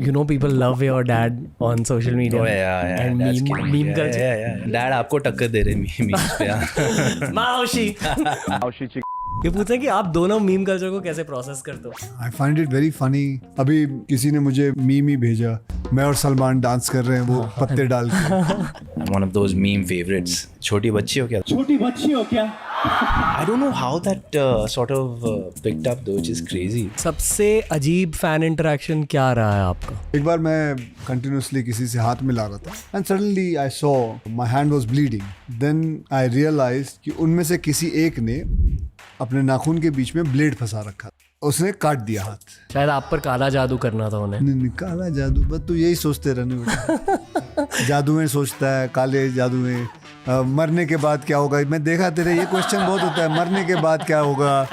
you know people love your dad on social media. Oh yeah, and that's meme killing. meme Yeah, culture. yeah. Dad आपको टक्कर दे रहे memes पे यार. माओशी. ये पूछे कि आप दोनों मीम कल्चर को कैसे प्रोसेस करते हो? I find it very funny. अभी किसी ने मुझे मीम ही भेजा, मैं और सलमान डांस कर रहे हैं वो पत्ते डाल के. I'm one of those meme favorites. छोटी बच्ची हो क्या? छोटी बच्ची हो क्या? I don't know how that sort of picked up though, which is crazy. सबसे अजीब फैन इंटरेक्शन क्या रहा है आपका? एक बार मैं कंटिन्यूसली किसी से हाथ मिला रहा था and suddenly I saw my hand was bleeding. Then I realized कि उनमें से किसी एक ने अपने नाखून के बीच में ब्लेड फंसा रखा, उसने काट दिया हाथ. शायद आप पर काला जादू करना था उन्हें. नहीं, काला जादू बस तू यही सोचते रहने बेटा. जादू में सोचता है, काले जादू में मरने के बाद क्या होगा. मैं देखा तेरे ये क्वेश्चन बहुत होता है, मरने के बाद क्या होगा.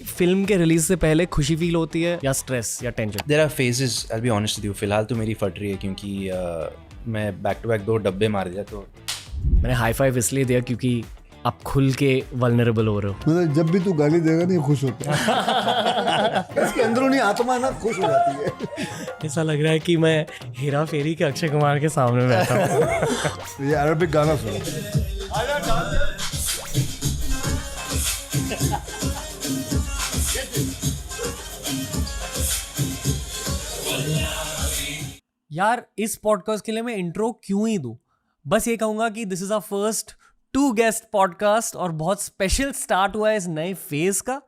फिल्म के रिलीज से पहले खुशी फील होती है या स्ट्रेस या tension? There are phases. I'll be honest with you. फिलहाल तो मेरी फट रही है क्योंकि मैं बैक टू बैक 2 डब्बे मार दिया. तो मैंने हाई फाइव इसलिए दिया क्योंकि आप खुल के वल्नरेबल हो रहे हो. मतलब जब भी तू गाली देगा नहीं खुश होता है. इसके अंदरूनी आत्मा ना खुश हो जाती है. ऐसा लग रहा है कि मैं हेरा फेरी के अक्षय कुमार के सामने बैठा हूँ. ये अरबिक गाना सुनो. यार इस पॉडकास्ट के लिए मैं इंट्रो क्यों ही दूं? बस ये कहूंगा कि this is our first 2 guest podcast और बहुत स्पेशल स्टार्ट हुआ है इस नए फेज का,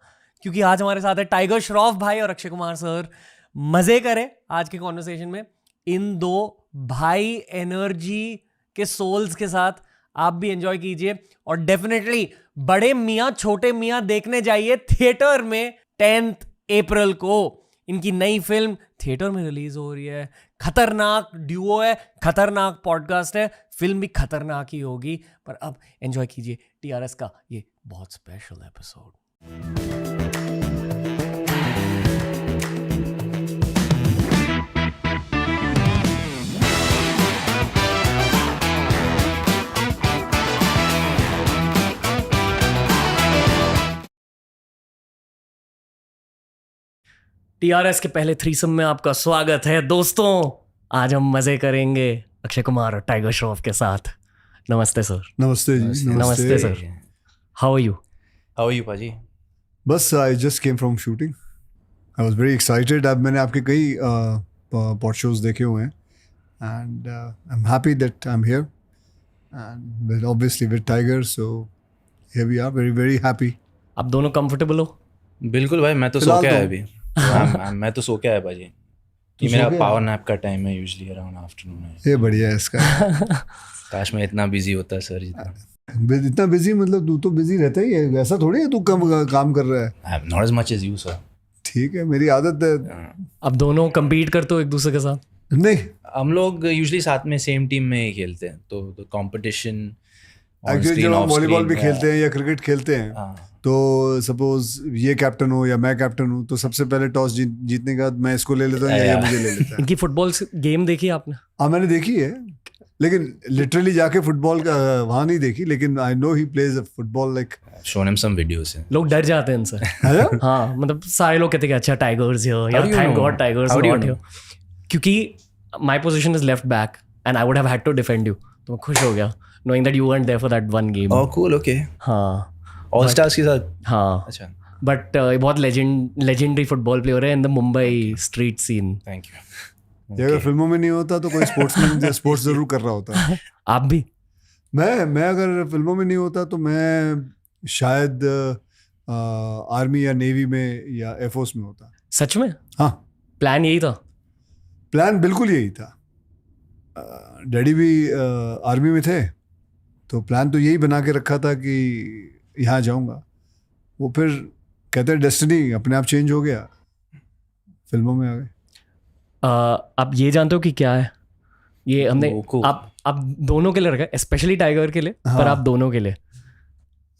क्योंकि आज हमारे साथ है टाइगर श्रॉफ भाई और अक्षय कुमार सर. मजे करें आज के कॉन्वर्सेशन में इन 2 भाई एनर्जी के सोल्स के साथ. आप भी एंजॉय कीजिए और डेफिनेटली बड़े मियाँ छोटे मियाँ देखने जाइए थिएटर में 10 अप्रैल को. इनकी नई फिल्म थिएटर में रिलीज हो रही है. खतरनाक ड्यूओ है, खतरनाक पॉडकास्ट है, फिल्म भी खतरनाक ही होगी. पर अब एंजॉय कीजिए TRS का ये बहुत स्पेशल एपिसोड. TRS के पहले थ्रीसम में आपका स्वागत है दोस्तों. आज हम मजे करेंगे अक्षय कुमार और टाइगर श्रॉफ के साथ. नमस्ते सर. नमस्ते जी. नमस्ते sir. How are you? How are you, पाजी? बस I just came from shooting. I was very excited. अब मैंने आपके कई पॉड शोज देखे हुए हैं and I am happy that I am here and obviously with Tiger. So here we are, very very happy. आप दोनों कंफर्टेबल हो? बिल्कुल भाई, मैं तो सो के आया अभी. मैं तो सो के आया पाजी. ये मेरा पावर नैप का टाइम है यूजुअली अराउंड आफ्टरनून है. ये बढ़िया है इसका. काश मैं इतना बिजी होता सर जितना. इतना बिजी मतलब तू तो बिजी रहता ही है, ऐसा थोड़ी है तू कम काम कर रहा है. I'm not as much as you, sir. ठीक है, मेरी आदत है. आप दोनों compete करते हो एक दूसरे के साथ? नहीं, हम लोग यूजुअली साथ में सेम टीम में ही खेलते हैं, तो कंपटीशन एक्चुअली जब हम वॉलीबॉल भी खेलते हैं या क्रिकेट खेलते हैं तो सपोज ये कैप्टन हो या मैं कैप्टन हूँ तो सबसे पहले टॉस जीतने के बाद मैं इसको ले लेता हूँ या ये मुझे ले लेता है. इनकी फुटबॉल गेम देखी आपने? हाँ मैंने देखी है, लेकिन लिटरली जाके फुटबॉल का वहाँ नहीं देखी, लेकिन I know he plays football like. shown him some videos. लोग डर जाते हैं इनसे. हाँ मतलब सारे लोग कहते हैं अच्छा टाइगर्स हियर या thank God tigers not here, क्योंकि my position is left back and I would have had to defend you. तो मैं खुश हो गया knowing that you weren't there for that one game. Oh cool, okay. हाँ all stars के साथ. हाँ अच्छा. बट बहुत लेजेंडरी फुटबॉल प्लेयर है in the Mumbai street scene. Thank you. ये अगर फिल्मों में नहीं होता तो कोई स्पोर्ट्समैन स्पोर्ट्स जरूर कर रहा होता. आप भी? मैं अगर फिल्मों में नहीं होता तो मैं शायद आर्मी या नेवी में या एयरफोर्स में होता. सच में? हाँ. प्लान यही था? प्लान बिल्कुल यही था. डैडी भी आर्मी में थे तो प्लान तो यही बना के रखा था कि यहाँ जाऊँगा. वो फिर कहते हैं डेस्टिनी अपने आप चेंज हो गया, फिल्मों में आ गए. आप ये जानते हो कि क्या है ये? हमने आप दोनों के लिए रखा है, स्पेशली टाइगर के लिए. हाँ. पर आप दोनों के लिए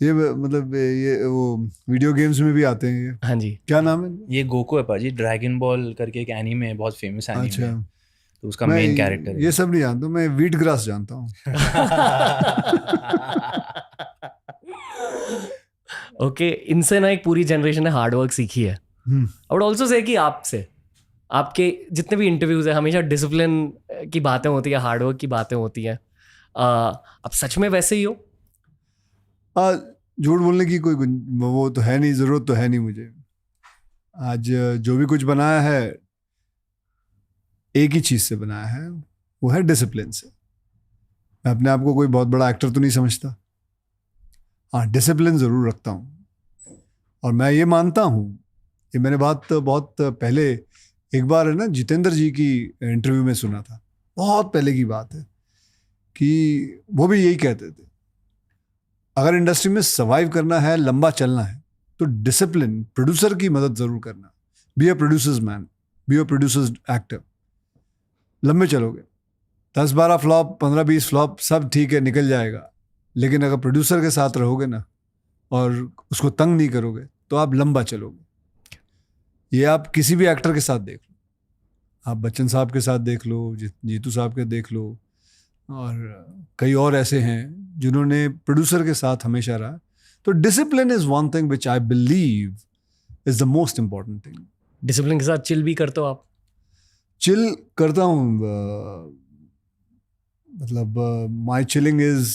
ये मतलब ये वो वीडियो गेम्स में भी आते हैं ये. हाँ जी. क्या नाम है ये? गोकू है पाजी. ड्रैगन बॉल करके एक एनीमे है, बहुत फेमस एनीमे. अच्छा. तो उसका मेन कैरेक्टर है. ये सब नहीं जानता मैं, वीट ग्रास जानता हूँ. ओके. इनसे ना एक पूरी जनरेशन ने हार्डवर्क सीखी है. आई वुड ऑल्सो से कि आपसे आपके जितने भी इंटरव्यूज है हमेशा डिसिप्लिन की बातें होती है, हार्डवर्क की बातें होती हैं। अब सच में वैसे ही हो? झूठ बोलने की कोई वो तो है नहीं, ज़रूरत तो है नहीं मुझे। आज जो भी कुछ बनाया है एक ही चीज़ से बनाया है, वो है डिसिप्लिन से। मैं अपने आप को कोई बहुत बड़ा एक्टर तो नहीं समझता, हाँ डिसिप्लिन ज़रूर रखता हूँ। और मैं ये मानता हूँ, ये मैंने बात बहुत पहले एक बार है ना जितेंद्र जी की इंटरव्यू में सुना था, बहुत पहले की बात है, कि वो भी यही कहते थे, अगर इंडस्ट्री में सर्वाइव करना है, लंबा चलना है, तो डिसिप्लिन, प्रोड्यूसर की मदद ज़रूर करना। Be a producers man, be a producers actor. लंबे चलोगे, 10-12 फ्लॉप, 15-20 फ्लॉप, सब ठीक है, निकल जाएगा। लेकिन अगर प्रोड्यूसर के साथ रहोगे ना और उसको तंग नहीं करोगे, तो आप लंबा चलोगे। ये आप किसी भी एक्टर के साथ देख लो, आप बच्चन साहब के साथ देख लो, जीतू साहब के देख लो, और कई और ऐसे हैं जिन्होंने प्रोड्यूसर के साथ हमेशा रहा। तो discipline is one thing which I believe is the most important thing. Discipline के साथ चिल भी करते हो आप? चिल करता हूँ, मतलब my chilling is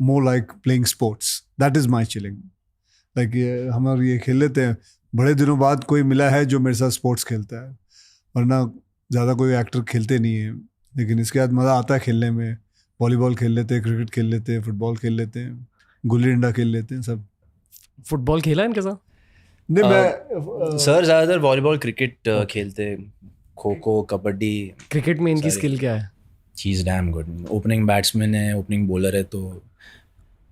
more like playing sports, that is my chilling. Like हम ये खेल लेते हैं, बड़े दिनों बाद कोई मिला है जो मेरे साथ स्पोर्ट्स खेलता है, वरना ज़्यादा कोई एक्टर खेलते नहीं है। लेकिन इसके बाद मज़ा आता है खेलने में। वॉलीबॉल खेल लेते हैं, क्रिकेट खेल लेते हैं, फुटबॉल खेल लेते हैं, गुल्ली डंडा खेल लेते हैं, सब। फुटबॉल खेला है इनके साथ? नहीं, मैं सर ज़्यादातर वॉलीबॉल, क्रिकेट खेलते, खो खो, कबड्डी। क्रिकेट में इनकी स्किल क्या है? चीज़ डैम गुड। ओपनिंग बैट्समैन है, ओपनिंग बॉलर है, तो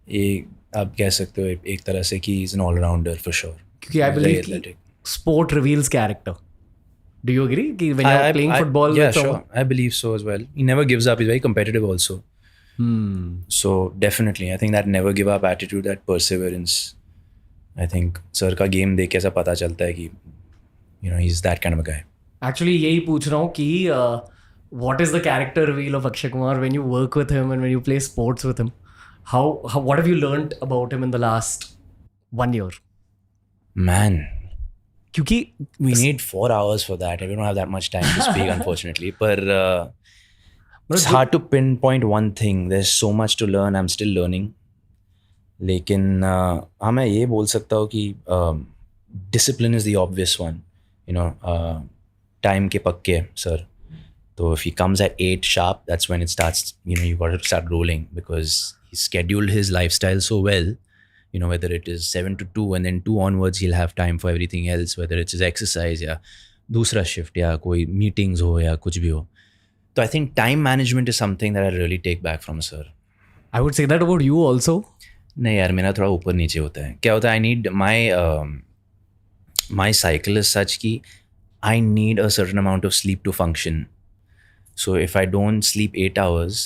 ये आप कह सकते हो एक तरह से कि is an all rounder for sure. क्योंकि I believe sport reveals character. Do you agree? When you're playing football, yeah, sure. I believe so as well. He never gives up. He's very competitive also. So definitely, I think that never give up attitude, that perseverance. I think sir का game देख के ऐसा पता चलता है कि he's that kind of a guy. Actually, यही पूछ रहा हूँ कि what is the character reveal of Akshay Kumar when you work with him and when you play sports with him? How what have you learned about him in the last 1 year? Man. क्योंकि we need 4 hours for that. We don't have that much time to speak, unfortunately. But it's hard to pinpoint one thing. There's so much to learn. I'm still learning. लेकिन हाँ, मैं ये बोल सकता हूँ कि discipline is the obvious one. Time के पक्के sir. So if he comes at 8 sharp, that's when it starts. You got to start rolling, because he scheduled his lifestyle so well. Whether it is 7 to 2 and then 2 onwards, he'll have time for everything else, whether it's his exercise या दूसरा shift या कोई meetings हो या कुछ भी हो. So I think time management is something that I really take back from sir. I would say that about you also. नहीं यार, मेरा थोड़ा ऊपर नीचे होता है। क्या होता है, I need my cycle is such कि I need a certain amount of sleep to function. So if I don't sleep 8 hours,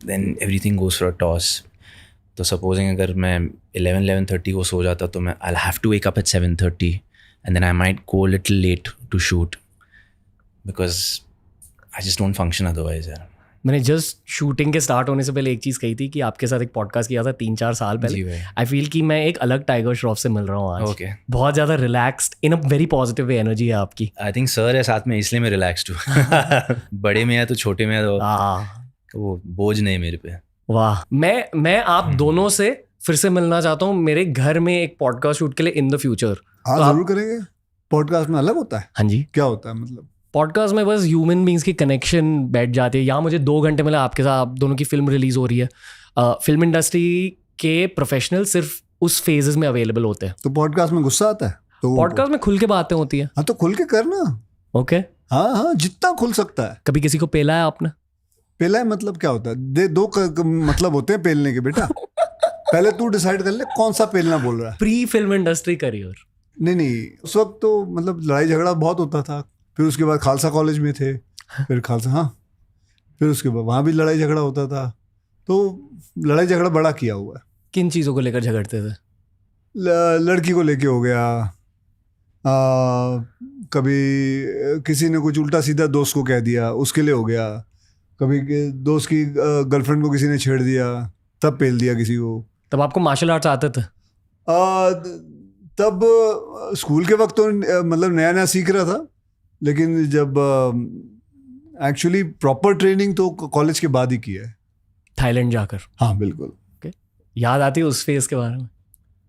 then everything goes for a toss. तो सपोजिंग अगर मैं 11:30 को सो जाता, तो मैं I'll have to wake up at 7:30 and then I might go a little late to shoot because I just don't function otherwise यार। मैंने just shooting के स्टार्ट होने से पहले एक चीज़ कही थी कि आपके साथ एक पॉडकास्ट किया था 3-4 साल पहले। आई फील कि मैं एक अलग टाइगर श्रॉफ से मिल रहा हूँ आज। Okay. बहुत ज़्यादा रिलैक्स्ड, इन अ वेरी पॉजिटिव वे एनर्जी है आपकी। आई थिंक सर है साथ में, इसलिए मैं रिलैक्स्ड हूँ। बड़े में है तो छोटे में है तो वो बोझ नहीं मेरे पे। वाह, मैं आप दोनों से फिर से मिलना चाहता हूँ मेरे घर में एक पॉडकास्ट शूट के लिए इन द फ्यूचर। हाँ, जरूर करेंगे। पॉडकास्ट में अलग होता है? हाँ जी। क्या होता है मतलब? पॉडकास्ट में बस ह्यूमन बींग्स की कनेक्शन बैठ जाती है। यहाँ मुझे 2 घंटे मिला आपके साथ, आप दोनों की फिल्म रिलीज हो रही है। फिल्म इंडस्ट्री के प्रोफेशनल सिर्फ उस फेजेस में अवेलेबल होते हैं। तो पॉडकास्ट में गुस्सा आता है? तो पॉडकास्ट में खुल के बातें होती है। हाँ, तो खुल के करना। ओके। हाँ, जितना खुल सकता है। कभी किसी को पेला है आपने? पेला है मतलब क्या होता है? दो मतलब होते हैं पेलने के बेटा। पहले तू डिसाइड कर ले कौन सा पेलना बोल रहा है। Pre film industry career? नहीं, उस वक्त तो मतलब लड़ाई झगड़ा बहुत होता था। फिर उसके बाद खालसा कॉलेज में थे, फिर खालसा, हाँ, फिर उसके बाद वहाँ भी लड़ाई झगड़ा होता था। तो लड़ाई झगड़ा बड़ा किया हुआ है। किन चीज़ों को लेकर झगड़ते थे? लड़की को लेके हो गया, कभी किसी ने कुछ उल्टा सीधा दोस्त को कह दिया, उसके लिए हो गया। कभी दोस्त की गर्लफ्रेंड को किसी ने छेड़ दिया, तब पेल दिया किसी को। तब आपको मार्शल आर्ट्स आते थे? तब स्कूल के वक्त तो मतलब नया नया सीख रहा था, लेकिन जब एक्चुअली प्रॉपर ट्रेनिंग तो कॉलेज के बाद ही किया है। थाईलैंड जाकर हाँ बिल्कुल। याद आती है उस फेज के बारे में?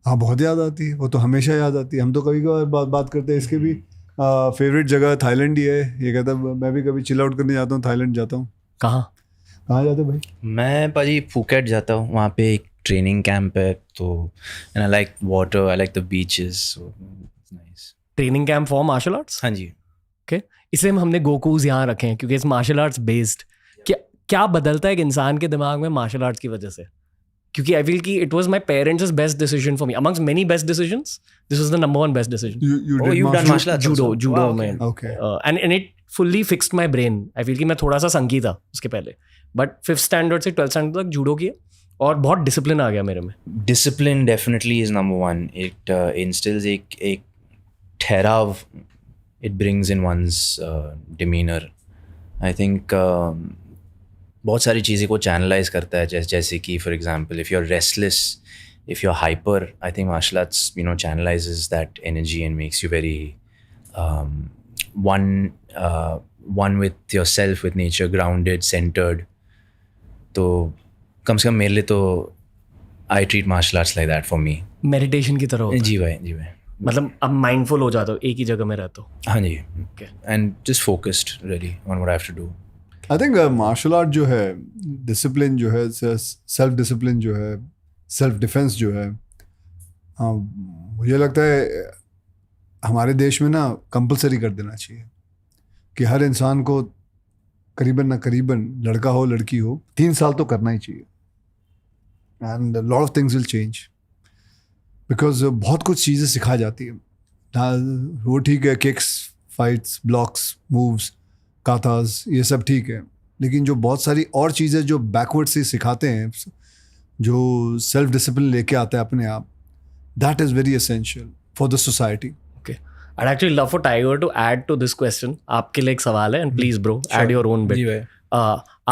हाँ बहुत याद आती है, वो तो हमेशा याद आती है। हम तो कभी कभार बात करते हैं इसके भी, फेवरेट जगह थाईलैंड ही है। ये कहता है मैं भी कभी चिल आउट करने जाता हूँ, थाईलैंड जाता हूँ। कहाँ जाते भाई? मैं पाजी फुकेट जाता हूँ, वहाँ पे एक ट्रेनिंग कैंप है, तो and I like water, I like the beaches, so it's nice. Training camp for martial arts? हाँ जी। ओके, इसलिए हमने गोकूज यहाँ रखे हैं क्योंकि इट्स मार्शल आर्ट्स बेस्ड। क्या बदलता है एक इंसान के दिमाग में मार्शल आर्ट्स की वजह से? क्योंकि आई फील कि it was my parents best decision for me amongst many best decisions, this was the number one best decision. you've done martial arts also? judo Wow, में okay. And it fully fixed my brain. I feel कि मैं थोड़ा सा संकी था उसके पहले, but 5th standard से 12th standard तक जूडो किया और बहुत डिसिप्लिन आ गया मेरे में। Discipline definitely is number one. It instills एक ठहराव, it brings in one's demeanor. I think बहुत सारी चीज़ें को चैनलाइज करता है, जैसे कि for example if you are restless, if you are hyper, I think martial arts channelises that energy and makes you very one with yourself, with nature, grounded, centered. तो कम से कम मेरे लिए तो I treat martial arts like that for me. Meditation की तरह होता है। जी भाई, जी भाई। मतलब अब माइंडफुल हो जाता हो, एक ही जगह में रहते हो। हाँ जी। Okay. And just focused really on what I have to do. I think martial art जो है, डिसिप्लिन जो है, सेल्फ डिसिप्लिन जो है, सेल्फ डिफेंस जो है, मुझे लगता है हमारे देश में ना कंपलसरी कर देना चाहिए कि हर इंसान को करीबन ना करीबन, लड़का हो लड़की हो, 3 साल तो करना ही चाहिए। And lot of things will change, because बहुत कुछ चीज़ें सिखा जाती है। वो ठीक है, किक्स, फाइट्स, ब्लॉक्स, मूव्स, काताज, ये सब ठीक है, लेकिन जो बहुत सारी और चीज़ें जो बैकवर्ड से सिखाते हैं, जो सेल्फ डिसिप्लिन लेके आते हैं अपने आप, that is very essential for the society. I'd actually love for Tiger to add to this question. आपके लिए एक सवाल है, and please bro, add your own bit. जी भाई।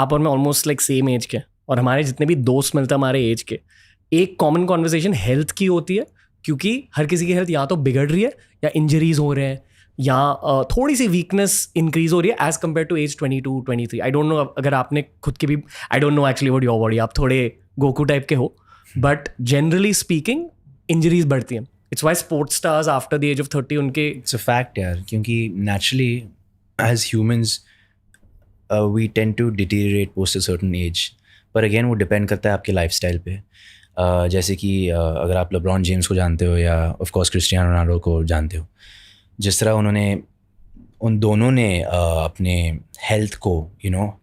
आप और मैं ऑलमोस्ट लाइक सेम एज के, और हमारे जितने भी दोस्त मिलते हैं हमारे एज के, एक कॉमन कॉन्वर्सेशन हेल्थ की होती है, क्योंकि हर किसी की हेल्थ या तो बिगड़ रही है या इंजरीज हो रहे हैं या थोड़ी सी वीकनेस इंक्रीज हो रही है as compare to age 22, 23। I don't know अगर आपने खुद की भी, I don't know actually what your body, आप थोड़े गोकू टाइप के हो, बट जनरली स्पीकिंग इंजरीज बढ़ती हैं। It's why sports stars after the age of 30 उनके It's a fact यार, क्योंकि naturally as humans we tend to deteriorate post a certain age, पर again वो depend करता है आपके lifestyle पे। जैसे कि अगर आप LeBron James को जानते हो या of course Cristiano Ronaldo को जानते हो, जिस तरह उन दोनों ने अपने health को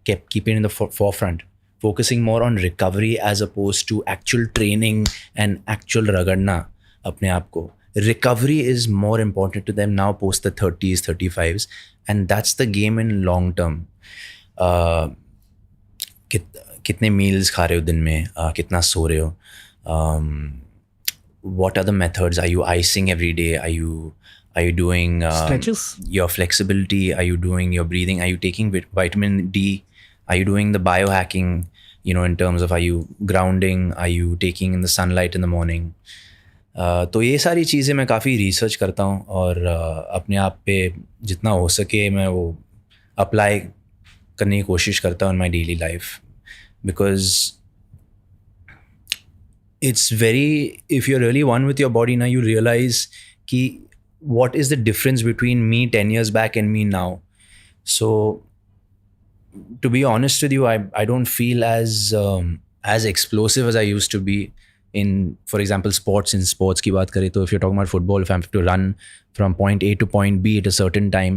kept keeping in the forefront, focusing more on recovery as opposed to actual training and actual रगड़ना अपने आप को। Recovery is more important to them now post the 30s, 35s, and that's the game in long term. कितने meals खा रहे हो दिन में, कितना सो रहे हो, what are the methods, are you icing every day, are you doing stretches, your flexibility, are you doing your breathing, are you taking vitamin D, are you doing the biohacking, in terms of are you grounding, are you taking in the sunlight in the morning. तो ये सारी चीज़ें मैं काफ़ी research करता हूँ और अपने आप पे जितना हो सके मैं वो अप्लाई करने की कोशिश करता हूँ in my daily life, because it's very, if you really one with your body ना, यू रियलाइज कि what is the difference between me 10 years back and me now. So to be honest with you, I don't feel as explosive as I used to be in, for example, sports. In sports की बात करें तो if you're talking about football, if I have to run from point A to point B at a certain time,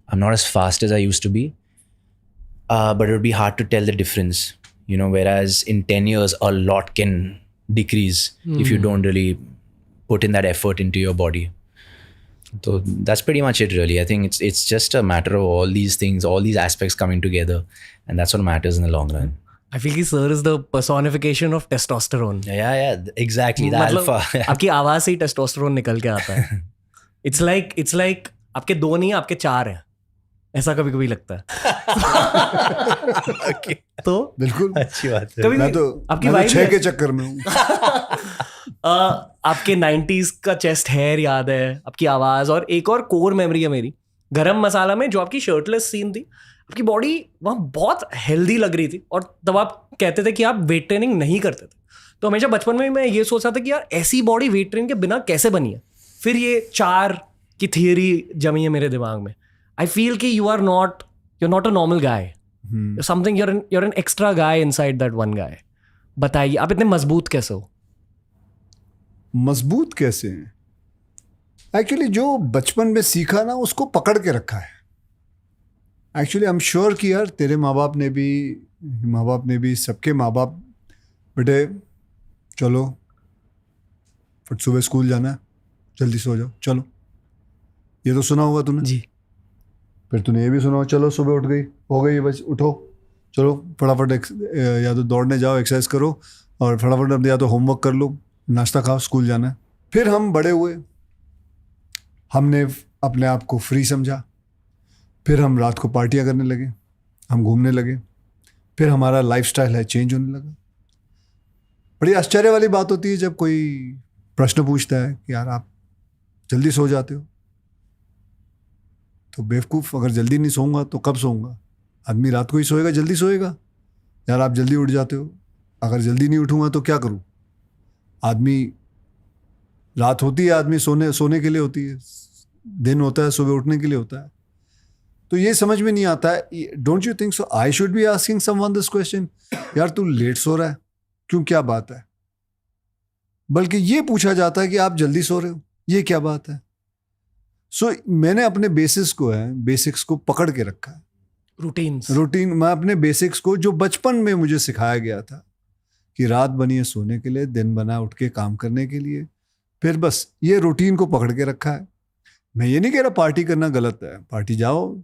I'm not as fast as I used to be, but it would be hard to tell the difference, whereas in 10 years a lot can decrease if you don't really put in that effort into your body. So that's pretty much it really. I think it's just a matter of all these things, all these aspects coming together, and that's what matters in the long run. I feel कि sir is the personification of testosterone. Yeah, exactly. The alpha. आपकी आवाज से ही testosterone निकल के आता है. It's like आपके 2 नहीं, आपके 4 हैं. ऐसा कभी कभी लगता है. Okay. तो बिल्कुल अच्छी बात है. मैं तो आपकी 6 के चक्कर में हूँ. आपके 90s का चेस्ट हेयर याद है, आपकी आवाज, और एक और कोर मेमोरी है मेरी, गरम मसाला में जो आपकी शर्टलेस सीन थी, आपकी बॉडी वहाँ बहुत हेल्दी लग रही थी, और तब आप कहते थे कि आप वेट ट्रेनिंग नहीं करते थे। तो हमेशा बचपन में मैं ये सोचता था कि यार ऐसी बॉडी वेट ट्रेनिंग के बिना कैसे बनी है। फिर ये 4 की थियरी जमी है मेरे दिमाग में। आई फील कि you are not a normal guy, something, you're an extra guy inside that one guy. बताइए आप इतने मजबूत कैसे हो? मजबूत कैसे हैं? एक्चुअली जो बचपन में सीखा ना उसको पकड़ के रखा है। एक्चुअली आई एम श्योर कि यार तेरे माँ बाप ने भी सबके माँ बाप, बेटे चलो फिर सुबह स्कूल जाना है, जल्दी सो जाओ, चलो, ये तो सुना होगा तूने जी। फिर तूने ये भी सुना, चलो सुबह उठ गई, हो गई बस, उठो, चलो फटाफट या तो दौड़ने जाओ, एक्सरसाइज करो, और फटाफट या तो होमवर्क कर लो, नाश्ता खाओ, स्कूल जाना है। फिर हम बड़े हुए, हमने अपने आप को फ्री समझा, फिर हम रात को पार्टियां करने लगे, हम घूमने लगे, फिर हमारा लाइफस्टाइल है चेंज होने लगा। बड़ी आश्चर्य वाली बात होती है जब कोई प्रश्न पूछता है कि यार आप जल्दी सो जाते हो, तो बेवकूफ़, अगर जल्दी नहीं सोऊंगा तो कब सोऊंगा? आदमी रात को ही सोएगा, जल्दी सोएगा। यार आप जल्दी उठ जाते हो, अगर जल्दी नहीं उठूंगा तो क्या करूं? आदमी, रात होती है आदमी सोने के लिए होती है, दिन होता है सुबह उठने के लिए होता है। तो ये समझ में नहीं आता है। Don't you think so I should be asking someone this question, यार तू लेट सो रहा है क्यों, क्या बात है? बल्कि ये पूछा जाता है कि आप जल्दी सो रहे हो, ये क्या बात है? सो मैंने अपने बेसिक्स को पकड़ के रखा है। रूटीन, मैं अपने बेसिक्स को जो बचपन में मुझे सिखाया गया था कि रात बनी है सोने के लिए, दिन बना उठ के काम करने के लिए, फिर बस ये रूटीन को पकड़ के रखा है। मैं ये नहीं कह रहा पार्टी करना गलत है, पार्टी जाओ,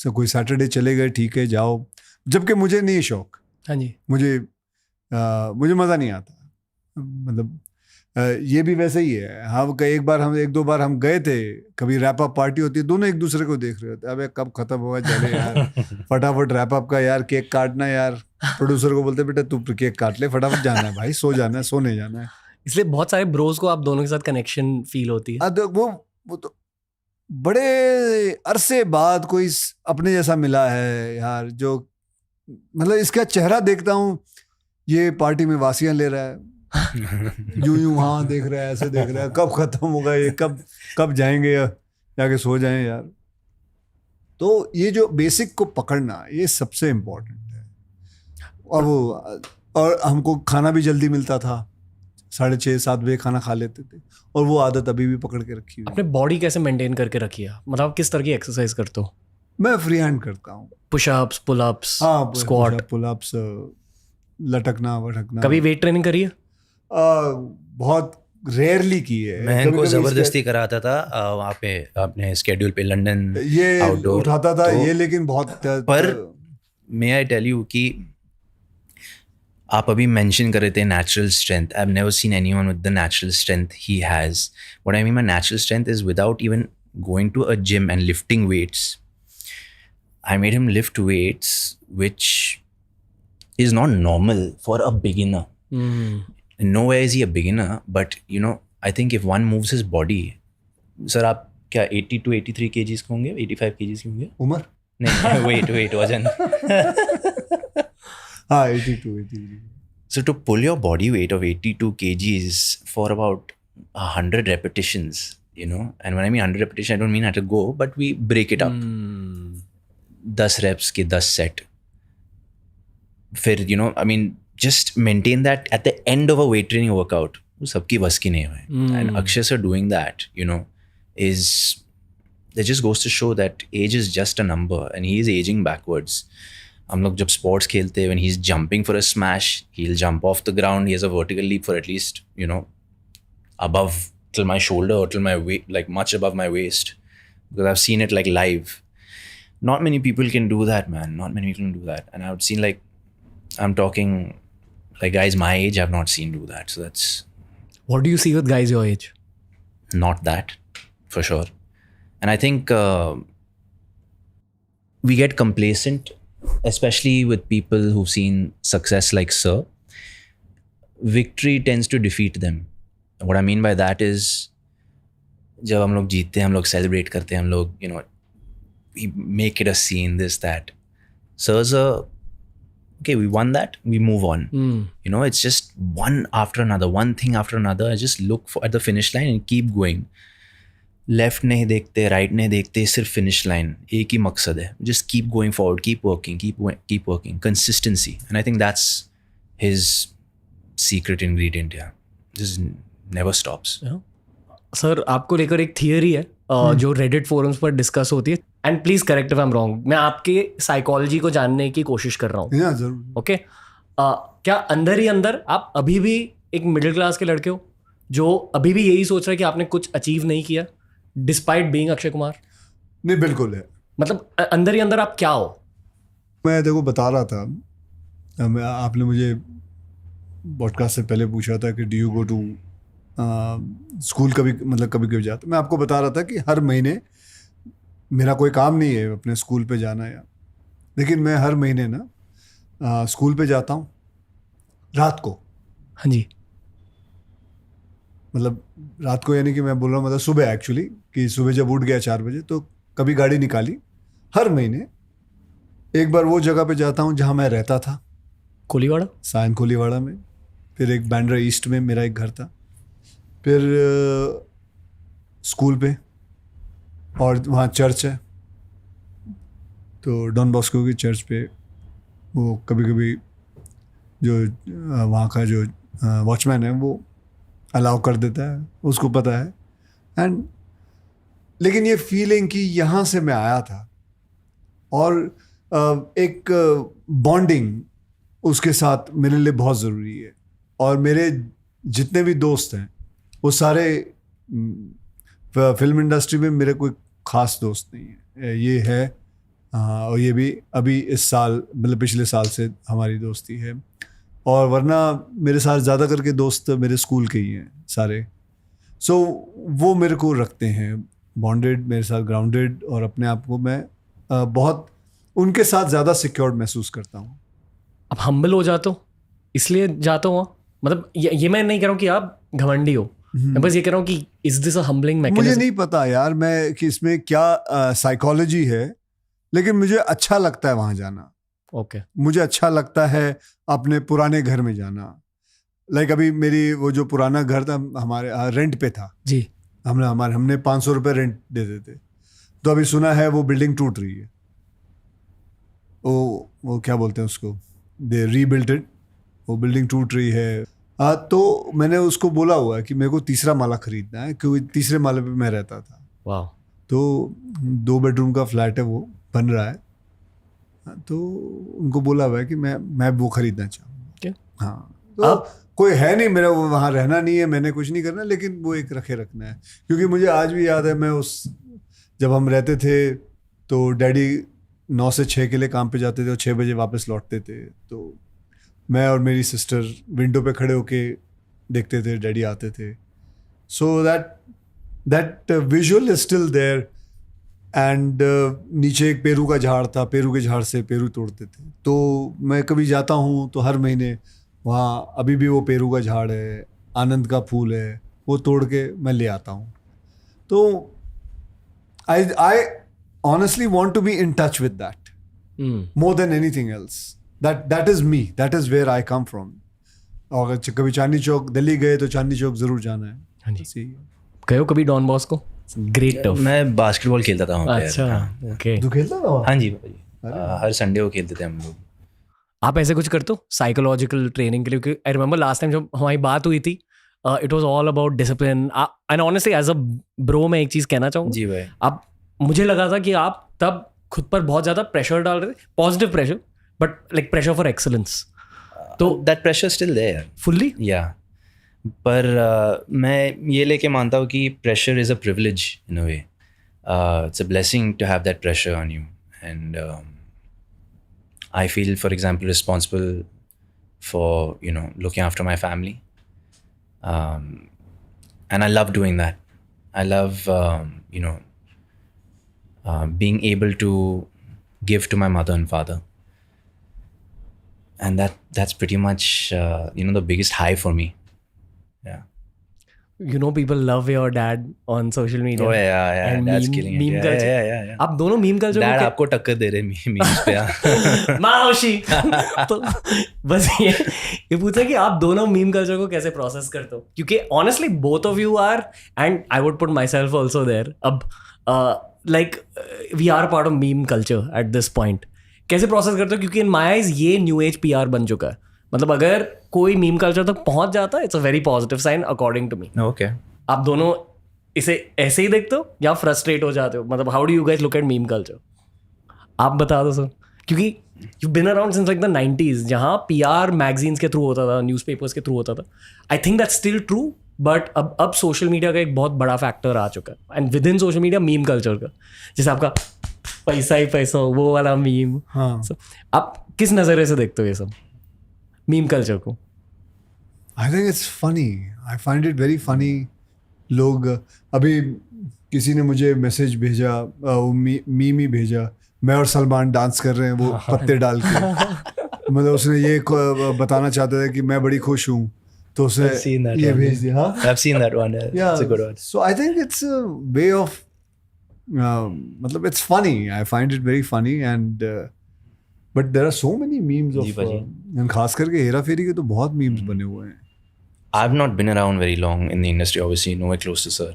कोई सैटरडे चले गए, ठीक है जाओ, जबकि मुझे नहीं शौक। हाँ जी। मुझे मज़ा नहीं आता, मतलब ये भी वैसे ही है। हाँ, एक दो बार हम गए थे, कभी रैप अप पार्टी होती है, दोनों एक दूसरे को देख रहे होते, अबे कब खत्म होगा, चले यार फटाफट रैप अप का, यार केक काटना, यार प्रोड्यूसर को बोलते बेटा तू केक काट ले, फटाफट जाना है भाई, सो जाना है, सोने जाना है। इसलिए बहुत सारे ब्रोज को आप दोनों के साथ कनेक्शन फील होती है। वो तो बड़े अरसे बाद कोई अपने जैसा मिला है यार, जो मतलब इसका चेहरा देखता हूँ, ये पार्टी में वासियां ले रहा है, यूं हाँ देख रहा है, ऐसे देख रहा है, कब खत्म होगा ये, कब जाएंगे, जाके सो जाएं यार। तो ये जो बेसिक को पकड़ना, ये सबसे इम्पोर्टेंट है। और हमको खाना भी जल्दी मिलता था, 6:30-7 बजे खाना खा लेते थे, और वो आदत अभी भी पकड़ के रखी हुई। आपने बॉडी कैसे मेंटेन करके रखी है? मतलब आप किस तरह की एक्सरसाइज करते हो? मैं फ्री हैंड करता हूँ, पुशअप्स, पुलअप्स, हाँ, स्क्वाट, पुलअप्स, लटकना वटकना। कभी वेट ट्रेनिंग करी है? बहुत रेयरली की है। मैं इनको जबरदस्ती कराता था वहाँ पे अपने स्केड्यूल पे, लंदन ये आउटडोर उठाता था तो, ये, लेकिन बहुत पर मे आई टेल यू कि आप अभी मेंशन कर रहे थे natural strength. I have never seen anyone with the natural strength he has. What I mean by natural strength is without even going to a gym and lifting weights. I made him lift weights, which is not normal for a beginner. Nowhere is he a beginner, but you know, I think if one moves his body, sir, आप क्या 80 to 83 kgs के होंगे, 85 kgs के होंगे? उम्र नहीं, wait, वजन। हाँ, 82. So to pull your body weight of 82 kgs for about 100 repetitions, you know, and when I mean 100 repetitions, I don't mean I have to go, but we break it up. 10 reps के 10 set. फिर you know, I mean, just maintain that at the end of a weight training workout. वो सबकी बस की नहीं है. And Akshay sir doing that, you know, that just goes to show that age is just a number, and he is aging backwards. हम लोग जब sports खेलते हैं, when he's jumping for a smash, he'll jump off the ground. He has a vertical leap for at least, you know, above till my shoulder or till my waist, like much above my waist, because I've seen it like live. Not many people can do that, man. Not many people can do that. And I've seen, like, I'm talking like guys my age I've not seen do that. So that's... What do you see with guys your age? Not that, for sure. And I think we get complacent, especially with people who've seen success like Sir. Victory tends to defeat them. What I mean by that is, जब हम लोग जीतते हैं, हम लोग celebrate करते हैं, हम लोग, you know, we make it a scene, this, that. Sirs are, okay, we won that, we move on. You know, it's just one after another, one thing after another. I just look at the finish line and keep going. Left नहीं देखते, right नहीं देखते, सिर्फ finish line. एक ही मकसद है. Just keep going forward, keep working, keep working. Consistency. And I think that's his secret ingredient, yeah. Just never stops. Sir आपको लेकर एक थियरी है जो रेडिट फोरम्स पर डिस्कस होती है, and please correct if I am wrong, मैं आपके साइकोलॉजी को जानने की कोशिश कर रहा हूँ. जरूर. ओके, क्या अंदर ही अंदर आप अभी भी एक मिडिल क्लास के लड़के हो जो अभी भी यही सोच रहा है कि आपने कुछ अचीव नहीं किया डिस्पाइट बीइंग अक्षय कुमार? नहीं, बिल्कुल है. मतलब अंदर ही अंदर आप क्या हो? मैं देखो बता रहा था, आपने मुझे पॉडकास्ट से पहले पूछा था कि do you go to school कभी, मतलब कभी कभी जाता. मैं आपको बता रहा था कि हर महीने मेरा कोई काम नहीं है अपने स्कूल पे जाना या, लेकिन मैं हर महीने ना स्कूल पे जाता हूँ रात को. हाँ जी. मतलब रात को यानी कि मैं बोल रहा हूँ मतलब सुबह, एक्चुअली कि सुबह जब उठ गया 4 बजे तो कभी गाड़ी निकाली. हर महीने एक बार वो जगह पे जाता हूँ जहाँ मैं रहता था, कोलीवाड़ा, सायन कोलीवाड़ा में. फिर एक बैंड्रा ईस्ट में मेरा एक घर था. फिर स्कूल पे, और वहाँ चर्च है तो डॉन बॉस्को की चर्च पे वो कभी कभी जो वहाँ का जो वॉचमैन है वो अलाउ कर देता है, उसको पता है. एंड लेकिन ये फीलिंग कि यहाँ से मैं आया था और एक बॉन्डिंग उसके साथ मेरे लिए बहुत ज़रूरी है. और मेरे जितने भी दोस्त हैं वो सारे फिल्म इंडस्ट्री में मेरे कोई ख़ास दोस्त नहीं है. ये है और ये भी अभी इस साल, मतलब पिछले साल से हमारी दोस्ती है. और वरना मेरे साथ ज़्यादा करके दोस्त मेरे स्कूल के ही हैं सारे. सो वो मेरे को रखते हैं बॉन्डेड, मेरे साथ ग्राउंडेड, और अपने आप को मैं बहुत उनके साथ ज़्यादा सिक्योर्ड महसूस करता हूँ. अब हम्बल हो जाते हो इसलिए जाते हो? मतलब ये मैं नहीं कह रहा हूँ कि आप घमंडी हो, मैं बस ये कह रहा हूँ कि is this a humbling mechanism? मुझे नहीं पता यार मैं कि इसमें क्या साइकोलॉजी है, लेकिन मुझे अच्छा लगता है वहाँ जाना. ओके. मुझे अच्छा लगता है अपने पुराने घर में जाना. लाइक अभी मेरी वो जो पुराना घर था हमारे रेंट पे था जी. हमने 500 रुपये रेंट देते थे. तो अभी सुना है वो बिल्डिंग टूट रही है. वो क्या बोलते हैं उसको, दे रीबिल्ट इट. वो बिल्डिंग टूट रही है. तो मैंने उसको बोला हुआ है कि मेरे को 3रा माला खरीदना है, क्योंकि 3रे माले पे मैं रहता था. वाह. तो 2 बेडरूम का फ्लैट है, वो बन रहा है. तो उनको बोला हुआ है कि मैं वो खरीदना चाहूँगा. हाँ, तो कोई है नहीं मेरा, वो वहाँ रहना नहीं है, मैंने कुछ नहीं करना, लेकिन वो एक रखना है. क्योंकि मुझे आज भी याद है, मैं जब हम रहते थे तो डैडी 9 से 6 के लिए काम पे जाते थे और 6 बजे वापस लौटते थे. तो मैं और मेरी सिस्टर विंडो पे खड़े होके देखते थे डैडी आते थे. So that visual is still there. And नीचे एक पेरू का झाड़ था, पेरू के झाड़ से पेरू तोड़ते थे. तो मैं कभी जाता हूँ तो हर महीने वहाँ अभी भी वो पेरू का झाड़ है, आनंद का फूल है, वो तोड़ के मैं ले आता हूँ. तो I honestly want to be in touch with that more than anything else. That is me. That is where I come from. और कभी चांदनी चौक दिल्ली गए तो चांदनी चौक जरूर जाना है. हाँ जी. गए हो कभी डॉन बॉस्को? Great tough. मैं बास्केटबॉल खेलता था वहाँ पे. अच्छा. ओके. तू खेलता था? हाँ जी भाई, हर संडे को खेलते थे हम लोग. आप ऐसे कुछ करते हो साइकोलॉजिकल ट्रेनिंग के लिए? क्योंकि आई रिमेंबर लास्ट टाइम जब हमारी बात हुई थी, it was all about discipline. And honestly as a bro मैं एक चीज़ कहना चाहूँगा. जी भाई. आप, मुझे लगा था कि आप तब खुद पर बहुत ज़्यादा प्रेशर डाल रहे थे, positive pressure, but like pressure for excellence. तो that pressure still there fully. Yeah, पर मैं ये लेके मानता हूँ कि pressure is a privilege in a way. It's a blessing to have that pressure on you. And I feel, for example, responsible for, looking after my family. And I love doing that. I love, being able to give to my mother and father. And that's pretty much, the biggest high for me. Yeah. you know people love your dad on social media. Oh yeah, And that's meme- killing it. meme Yeah, culture. yeah. आप दोनों meme culture Dad आपको टक्कर दे रहे memes पे हाँ. माओशी तो बस ये पूछा कि आप दोनों मीम कल्चर को कैसे प्रोसेस करते हो, क्योंकि honestly both of you are, and I would put myself also there, अब like we are part of meme culture at this point. कैसे प्रोसेस करते हो, क्योंकि इन माई आइज ये न्यू एज PR बन चुका है. मतलब अगर कोई मीम कल्चर तक पहुंच जाता है, it's a very positive sign according to me. Okay. आप दोनों इसे ऐसे ही देखते हो या फ्रस्ट्रेट हो जाते हो? मतलब how do you guys look at meme culture? आप बता दो सर, क्योंकि you been around since like the 90s, जहाँ PR मैगजीन्स के थ्रू होता था, न्यूज़पेपर्स के थ्रू होता था. I think that's still true, but अब सोशल मीडिया का एक बहुत बड़ा फैक्टर आ चुका है, and with in social media meme culture का, जैसे आपका पैसा ही पैसा हो, वो वाला मीम. हाँ. So, आप किस नज़रिए से देखते हो ये सब मीम कल्चर को? I think it's funny. I find it very funny. लोग अभी किसी ने मुझे मैसेज भेजा, मीम ही भेजा, मैं और सलमान डांस कर रहे हैं वो पत्ते डाल के. मतलब उसने ये बताना चाहता था कि मैं बड़ी खुश हूँ, तो I've seen उसने that ये one. भेज दिया. हाँ. I've seen that one. Yeah. It's a good one. So I think it's a way of मतलब it's funny. I find it very funny, and but there are so many memes ji of भाजी. and खास करके हेरा फेरी के तो बहुत memes बने हुए हैं. I've not been around very long in the industry, obviously, nowhere close to sir.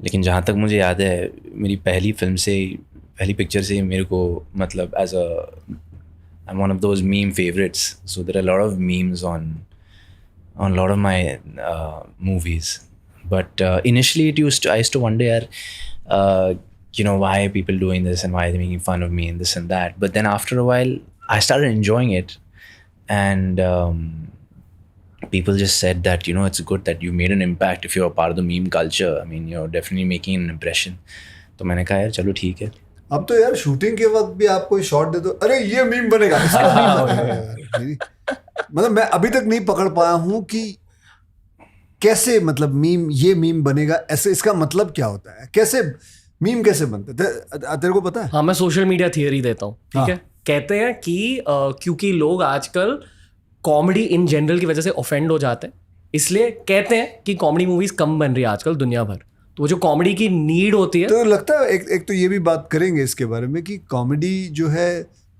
लेकिन जहाँ तक मुझे याद है, मेरी पहली फिल्म से, पहली पिक्चर से मेरे को मतलब I'm one of those meme favorites. So there are a lot of memes on a lot of my movies. But initially I used to wonder, why are people doing this and why are they making fun of me and this and that. But then after a while, I started enjoying it. And people just said that, it's good that you made an impact if you're a part of the meme culture. I mean, you're definitely making an impression. तो मैंने कहा यार चलो ठीक है. अब तो यार शूटिंग के वक्त भी आप कोई शॉट दे दो, अरे ये मीम बनेगा, इसका मीम बनेगा यार. मतलब मैं अभी तक नहीं पकड़ पाया हूँ कि कैसे, मतलब ये मीम बनेगा, ऐसे इसका मतलब क्या होता है, कैसे मीम कैसे बनते हैं, तेरे को पता है? हाँ, मैं सोशल मीडिया थियरी देता हूँ, ठीक है. कहते हैं कि क्योंकि लोग आजकल कॉमेडी इन जनरल की वजह से ऑफेंड हो जाते हैं, इसलिए कहते हैं कि कॉमेडी मूवीज कम बन रही है आजकल दुनिया भर. तो वो जो कॉमेडी की नीड होती है, तो लगता है एक तो ये भी बात करेंगे इसके बारे में कि कॉमेडी जो है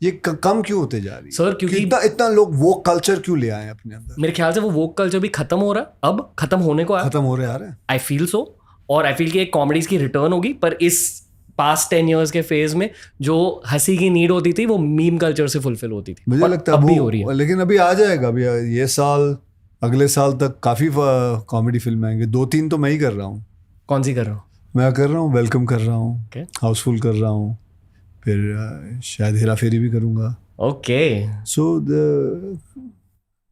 ये कम क्यों होते जा रही है सर, क्योंकि इतना लोग वो कल्चर क्यों ले आए अपने अंदर? मेरे ख्याल से वो वोक कल्चर भी खत्म हो रहा है, अब खत्म होने को खत्म हो रहे आ रहे हैं. I feel so. और आई फील कि एक कॉमेडीज की रिटर्न होगी, पर इस पास्ट 10 years के फेज में जो हंसी की नीड होती थी वो मीम कल्चर से फुलफिल होती थी. मुझे लगता है अब भी हो रही है. लेकिन अभी आ जाएगा, अभी ये साल अगले साल तक काफी कॉमेडी फिल्म आएंगे. 2-3 तो मैं ही कर रहा हूँ. कौन सी कर रहा हूँ? मैं कर रहा हूँ, वेलकम कर रहा हूँ, हाउसफुल कर रहा हूँ, फिर शायद हेरा फेरी भी करूँगा. ओके. सो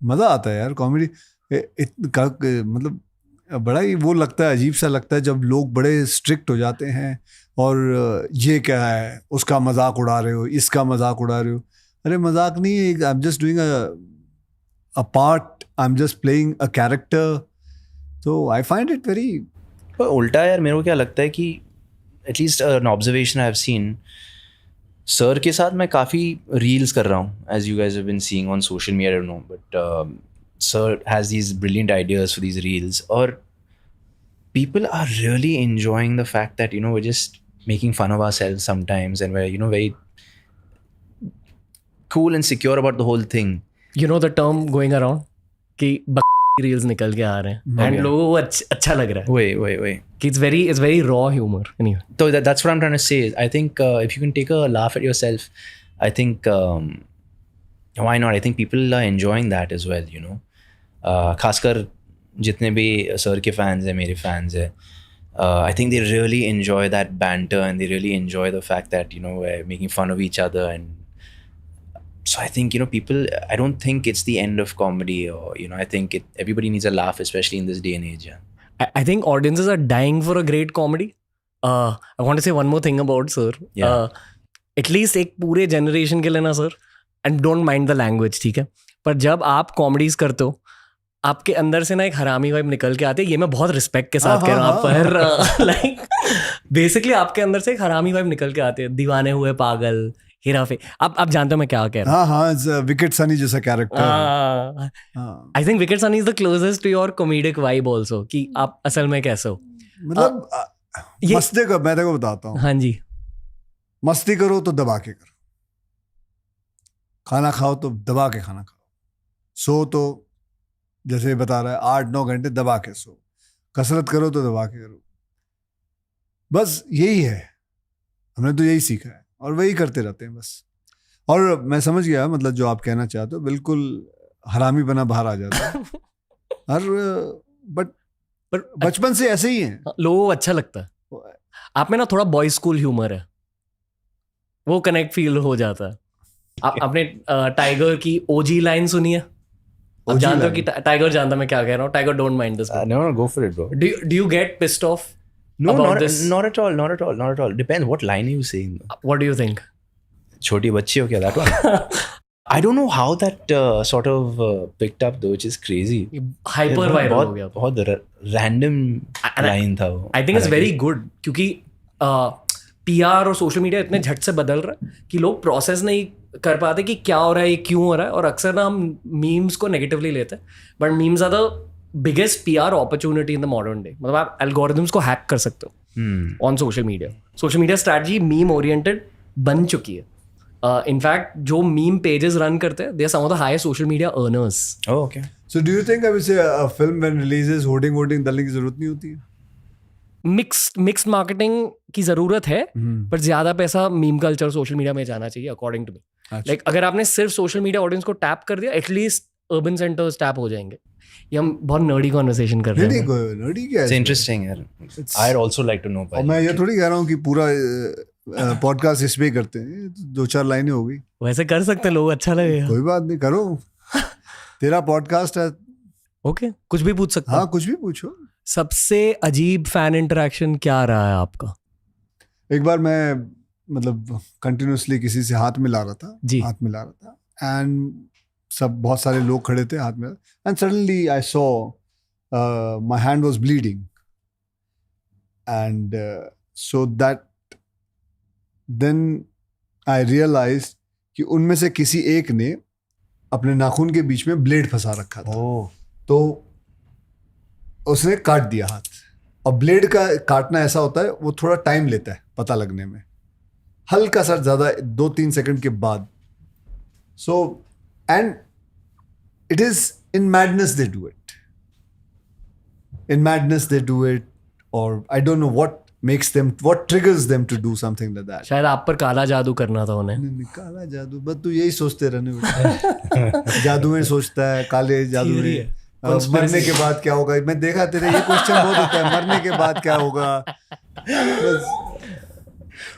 मज़ा आता है यार कॉमेडी. मतलब बड़ा ही वो लगता है, अजीब सा लगता है जब लोग बड़े स्ट्रिक्ट हो जाते हैं और ये क्या है, उसका मजाक उड़ा रहे हो, इसका मजाक उड़ा रहे हो. अरे मजाक नहीं है, I am just doing a part, I am just playing a character. तो आई फाइंड इट वेरी. पर उल्टा यार मेरे को क्या लगता है कि at least an observation I have seen, sir के साथ मैं काफ़ी रील्स कर रहा हूँ, as you guys have been seeing on social media, I don't know, but sir has these brilliant ideas for these reels, और people are really enjoying the fact that we're just making fun of ourselves sometimes, and we're very cool and secure about the whole thing. You know the term going around कि reels निकल के आ रहे हैं and लोगों को अच्छा लग रहा है. Wait. कि it's very raw humor anyway. So that's what I'm trying to say. I think if you can take a laugh at yourself, I think why not? I think people are enjoying that as well, खासकर जितने भी sir के fans हैं, मेरे fans हैं, I think they really enjoy that banter and they really enjoy the fact that we're making fun of each other. And so I think people, I don't think it's the end of comedy, or I think everybody needs a laugh, especially in this day and age. I think audiences are dying for a great comedy. I want to say one more thing about sir. At least एक पूरे generation के लिए ना sir, and don't mind the language, ठीक है, पर जब आप कॉमेडीज करते हो आपके अंदर से ना एक हरामी वाइब निकल के आती है. ये मैं बहुत रिस्पेक्ट के साथ कह रहा हूँ, पर लाइक बेसिकली आपके अंदर से एक हरामी वाइब निकल के आती है. दीवाने हुए पागल, हेरा फेरी, आप जानते हो मैं क्या कह रहा हूँ. हाँ विकेट सनी जैसा character. I think Wicked Sunny is the closest to your comedic vibe also, कि आप असल में कैसे हो. मतलब मस्ती कर, मैं तेरे को बताता हूँ. हाँ जी. मस्ती करो तो दबा के करो, खाना खाओ तो दबा के खाना खाओ, सो तो जैसे बता रहा है 8-9 घंटे दबा के सो, कसरत करो तो दबा के करो. बस यही है, हमने तो यही सीखा है और वही करते रहते हैं बस. और मैं समझ गया मतलब जो आप कहना चाहते हो, बिल्कुल हरामी बना बाहर आ जाता है. और बट बचपन से ऐसे ही है, लोगों को अच्छा लगता है. आप में ना थोड़ा बॉय स्कूल ह्यूमर है, वो कनेक्ट फील हो जाता है. आपने टाइगर की ओजी लाइन सुनी है? आप जानते हो कि टाइगर जानता मैं क्या कह रहा हूँ. Tiger don't mind this. No, go for it, bro. Do you get pissed off No, about this? not at all. Depends what line are you saying. What do you think? छोटी बच्ची हो क्या, that one? I don't know how that sort of picked up though, which is crazy. Hyper viral हो गया. बहुत random line था वो. I think it's very good क्योंकि PR और सोशल मीडिया इतने झट से बदल रहा है कि लोग प्रोसेस नहीं कर पाते कि क्या हो रहा है, ये क्यों हो रहा है. और अक्सर ना हम मीम्स को नेगेटिवली लेते हैं, but memes are the biggest PR opportunity in the modern day. मतलब आप एल्गोरिथम्स को हैक कर सकते हो on social media. Social media strategy meme oriented बन चुकी है. इनफैक्ट जो मीम पेजेस रन करते हैं, they are some of the highest social media earners. Oh, okay. So do you think अभी से फिल्म व्हेन रिलीजेस होर्डिंग डालने की जरूरत नहीं होती है? मिक्स्ड मार्केटिंग की जरूरत है, पर ज्यादा पैसा मीम कल्चर सोशल मीडिया में जाना चाहिए अकॉर्डिंग टू मी. लाइक अगर आपने सिर्फ सोशल मीडिया ऑडियंस को टैप कर दिया, एटलीस्ट अर्बन सेंटर्स टैप हो जाएंगे. ये हम बहुत नर्डी कन्वर्सेशन कर रहे हैं. नर्डी क्या है? It's interesting, यार. I'd also like to know. और मैं ये थोड़ी कह रहा हूँ कि पूरा पॉडकास्ट इस पे करते हैं. 2-4 लाइनें हो गई. वैसे कर सकते हैं लोग, अच्छा लगेगा. कोई बात नहीं, करो. तेरा पॉडकास्ट है. ओके, कुछ भी पूछ सकते. हाँ, कुछ भी पूछो. सबसे अजीब फैन इंटरेक्शन क्या रहा है आपका? एक बार मैं मतलब कंटिन्यूसली किसी से हाथ मिला रहा था जी. हाथ मिला रहा था एंड सब बहुत सारे लोग खड़े थे हाथ में, and suddenly I saw my hand was bleeding and so that then I realized कि उनमें से किसी एक ने अपने नाखून के बीच में ब्लेड फंसा रखा था. तो उसने काट दिया हाथ. और ब्लेड का काटना ऐसा होता है, वो थोड़ा टाइम लेता है पता लगने में, हल्का सा ज़्यादा 2-3 सेकंड के बाद. So and it is in madness they do it, और I don't know what triggers them to do something like that. शायद आप पर काला जादू करना था उन्हें. नहीं, काला जादू बस तू यही सोचते रहने. जादू में सोचता है, काले जादू में मरने के बाद क्या होगा. मैं देखा तेरे ये क्वेश्चन बहुत होता है, मरने के बाद क्या होगा.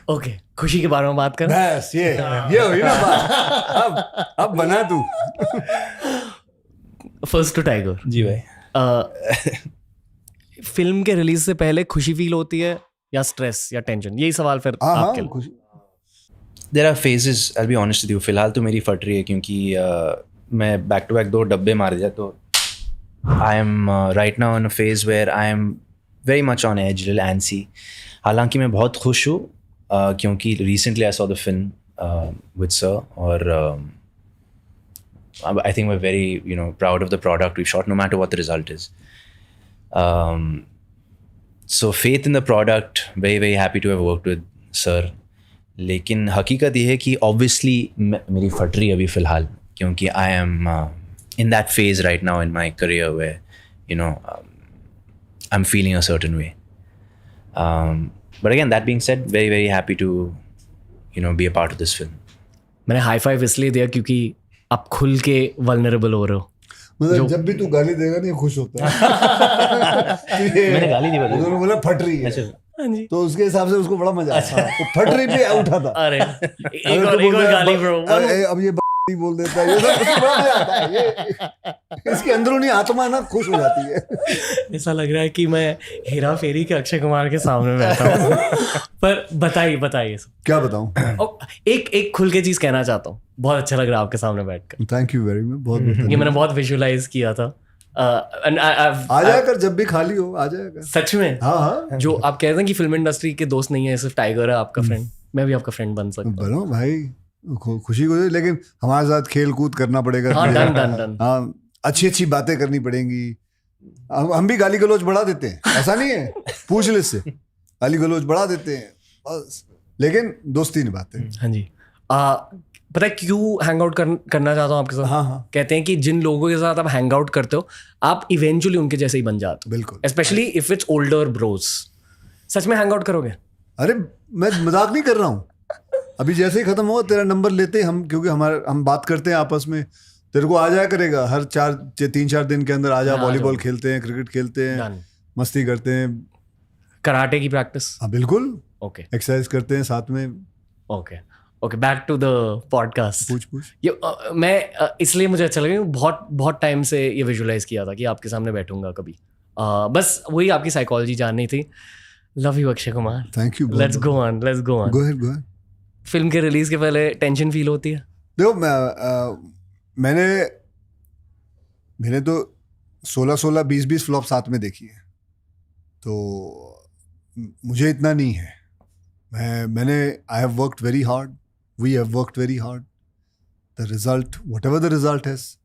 ओके, खुशी के बारे में बात कर. बस ये हुई ना बात. अब बना तू. First to tiger. जी भाई. फिल्म के रिलीज से पहले खुशी फील होती है या स्ट्रेस या टेंशन? यही सवाल फिर आपके लिए. There are phases, I'll be honest with you. फिलहाल तो मेरी फट रही है क्योंकि मैं बैक टू बैक 2 डब्बे मार दिया. तो I am right now in a phase where I am very much on edge, little antsy. हालांकि मैं बहुत खुश हूँ क्योंकि recently I saw the film with Sir, और I think we're very proud of the product we've shot, no matter what the result is. So faith in the product, very very happy to have worked with Sir. लेकिन हकीकत ये है कि obviously मेरी फट रही है अभी फ़िलहाल क्योंकि I am in that phase right now in my career where I'm feeling a certain way. But again, that being said, very very happy to be a part of this film. मैंने high five इसलिए दिया क्योंकि आप खुल के vulnerable हो रहे हो. मतलब जब भी तू गाली देगा नहीं खुश होता है. मैंने गाली नहीं बोली. उन्होंने बोला फट रही है, तो उसके हिसाब से उसको बड़ा मजा आता है. तो फट रही पे उठा था. अरे एक और गाली ब्रो. अब ये बोल देता है, ये उसको बड़ा मजा आता है. ये इसकी अंदरूनी आत्मा ना खुश हो जाती है. ऐसा लग रहा है कि मैं हेरा फेरी के अक्षय कुमार के सामने बैठा हूँ. पर बताइए क्या बताऊं. एक खुल के चीज कहना चाहता हूँ. बहुत अच्छा लग रहा है आपके सामने बैठकर. Thank you very much. बहुत ये मैंने बहुत विजुअलाइज किया था. आ जाया कर जब भी खाली हो, आ जाया कर. सच में. हाँ. जो आप कहते हैं कि फिल्म इंडस्ट्री के दोस्त नहीं है, सिर्फ टाइगर है आपका फ्रेंड. मैं भी आपका फ्रेंड बन सकता हूँ. बनो भाई. खुशी को, लेकिन हमारे साथ खेल कूद करना पड़ेगा। हाँ, डन। हाँ, अच्छी बातें करनी पड़ेंगी। हम भी गाली गलौज बढ़ा देते हैं, ऐसा नहीं है, पूछ ले से गाली गलौज बढ़ा देते हैं बस, लेकिन दोस्ती निभाते हैं। हाँ जी। पता है क्यों हैंग आउट करना चाहता हूँ आपके साथ? हाँ, कहते हैं कि जिन लोगों के साथ आप हैंग आउट करते हो आप इवेंचुअली उनके जैसे ही बन जाते हो। बिल्कुल। Specially if it's older bros. सच में हैंग आउट करोगे? अरे मैं मजाक नहीं कर रहा हूँ। अभी जैसे ही खत्म हुआ तेरा नंबर लेते हम, क्योंकि हम बात करते हैं आपस में, तेरे को आ जाया करेगा हर 3-4 दिन के अंदर आ जा, वॉलीबॉल खेलते हैं, क्रिकेट खेलते हैं, मस्ती करते हैं, कराटे की प्रैक्टिस। हाँ बिल्कुल, ओके, एक्सरसाइज करते हैं साथ में। Okay back to the podcast. पूछ। ये मैं इसलिए मुझे अच्छा लगा, बहुत टाइम से ये विजुअलाइज किया था कि आपके सामने बैठूंगा कभी। बस वही आपकी साइकोलॉजी जाननी थी। Love you Akshay Kumar. Thank you. Let's go on. Go ahead. Film के रिलीज के पहले टेंशन फील होती है? देखो मैंने तो 16 20 फ्लॉप साथ में देखी है, तो मुझे इतना नहीं है। मैंने I have worked very hard, we have worked very hard, the result whatever the result has,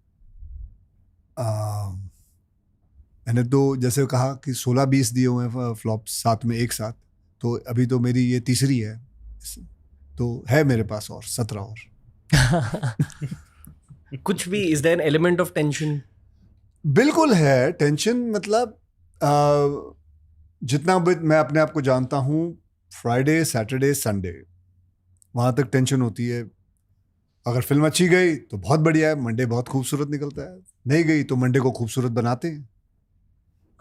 मैंने तो जैसे कहा कि 16-20 दिए हुए हैं फ्लॉप साथ में एक साथ, तो अभी तो मेरी ये तीसरी है, तो है मेरे पास और 17 और। कुछ भी is there an element of tension? बिल्कुल है टेंशन, मतलब जितना मैं अपने आप को जानता हूँ, फ्राइडे सैटरडे संडे वहाँ तक टेंशन होती है। अगर फिल्म अच्छी गई तो बहुत बढ़िया है, मंडे बहुत खूबसूरत निकलता है, नहीं गई तो मंडे को खूबसूरत बनाते हैं,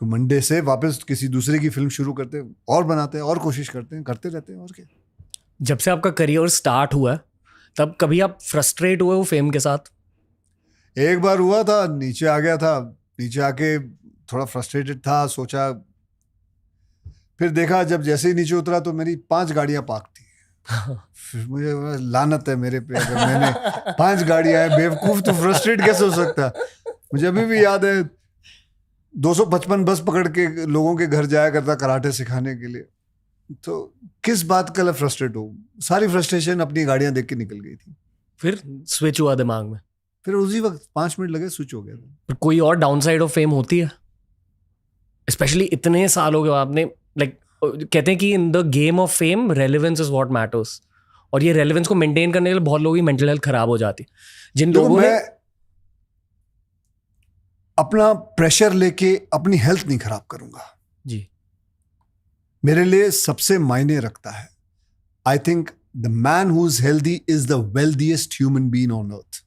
तो मंडे से वापस किसी दूसरे की फिल्म शुरू करते हैं और बनाते हैं और कोशिश करते हैं, करते रहते हैं, और क्या। जब से आपका करियर स्टार्ट हुआ तब कभी आप फ्रस्ट्रेट हुए हो फेम के साथ? एक बार हुआ था, नीचे आ गया था, नीचे आके थोड़ा फ्रस्ट्रेटेड था, सोचा, फिर देखा जब जैसे ही नीचे उतरा तो मेरी 5 गाड़ियां पार्क थी। फिर मुझे लानत है मेरे पे, अगर मैंने 5 गाड़ियां हैं, बेवकूफ, तो फ्रस्ट्रेट कैसे हो सकता है। मुझे अभी भी याद है 255 बस पकड़ के लोगों के घर जाया करता कराटे सिखाने के लिए, तो किस बात का फ्रस्ट्रेट हो, सारी फ्रस्ट्रेशन अपनी गाड़ियां देख के निकल गई थी। फिर स्विच हुआ दिमाग में? फिर उसी वक्त 5 मिनट लगे, स्विच हो गया था। पर कोई और डाउन साइड ऑफ फेम होती है, स्पेशली इतने सालों के बाद आपने, लाइक कहते हैं कि in the game of fame relevance is what matters, और ये रेलेवेंस को मेंटेन करने के लिए बहुत लोगों की मेंटल हेल्थ खराब हो जाती है। जिन लोगों ने अपना प्रेशर लेके अपनी हेल्थ नहीं खराब करूंगा जी, मेरे लिए सबसे मायने रखता है। I think the man who is healthy is the wealthiest human being on earth.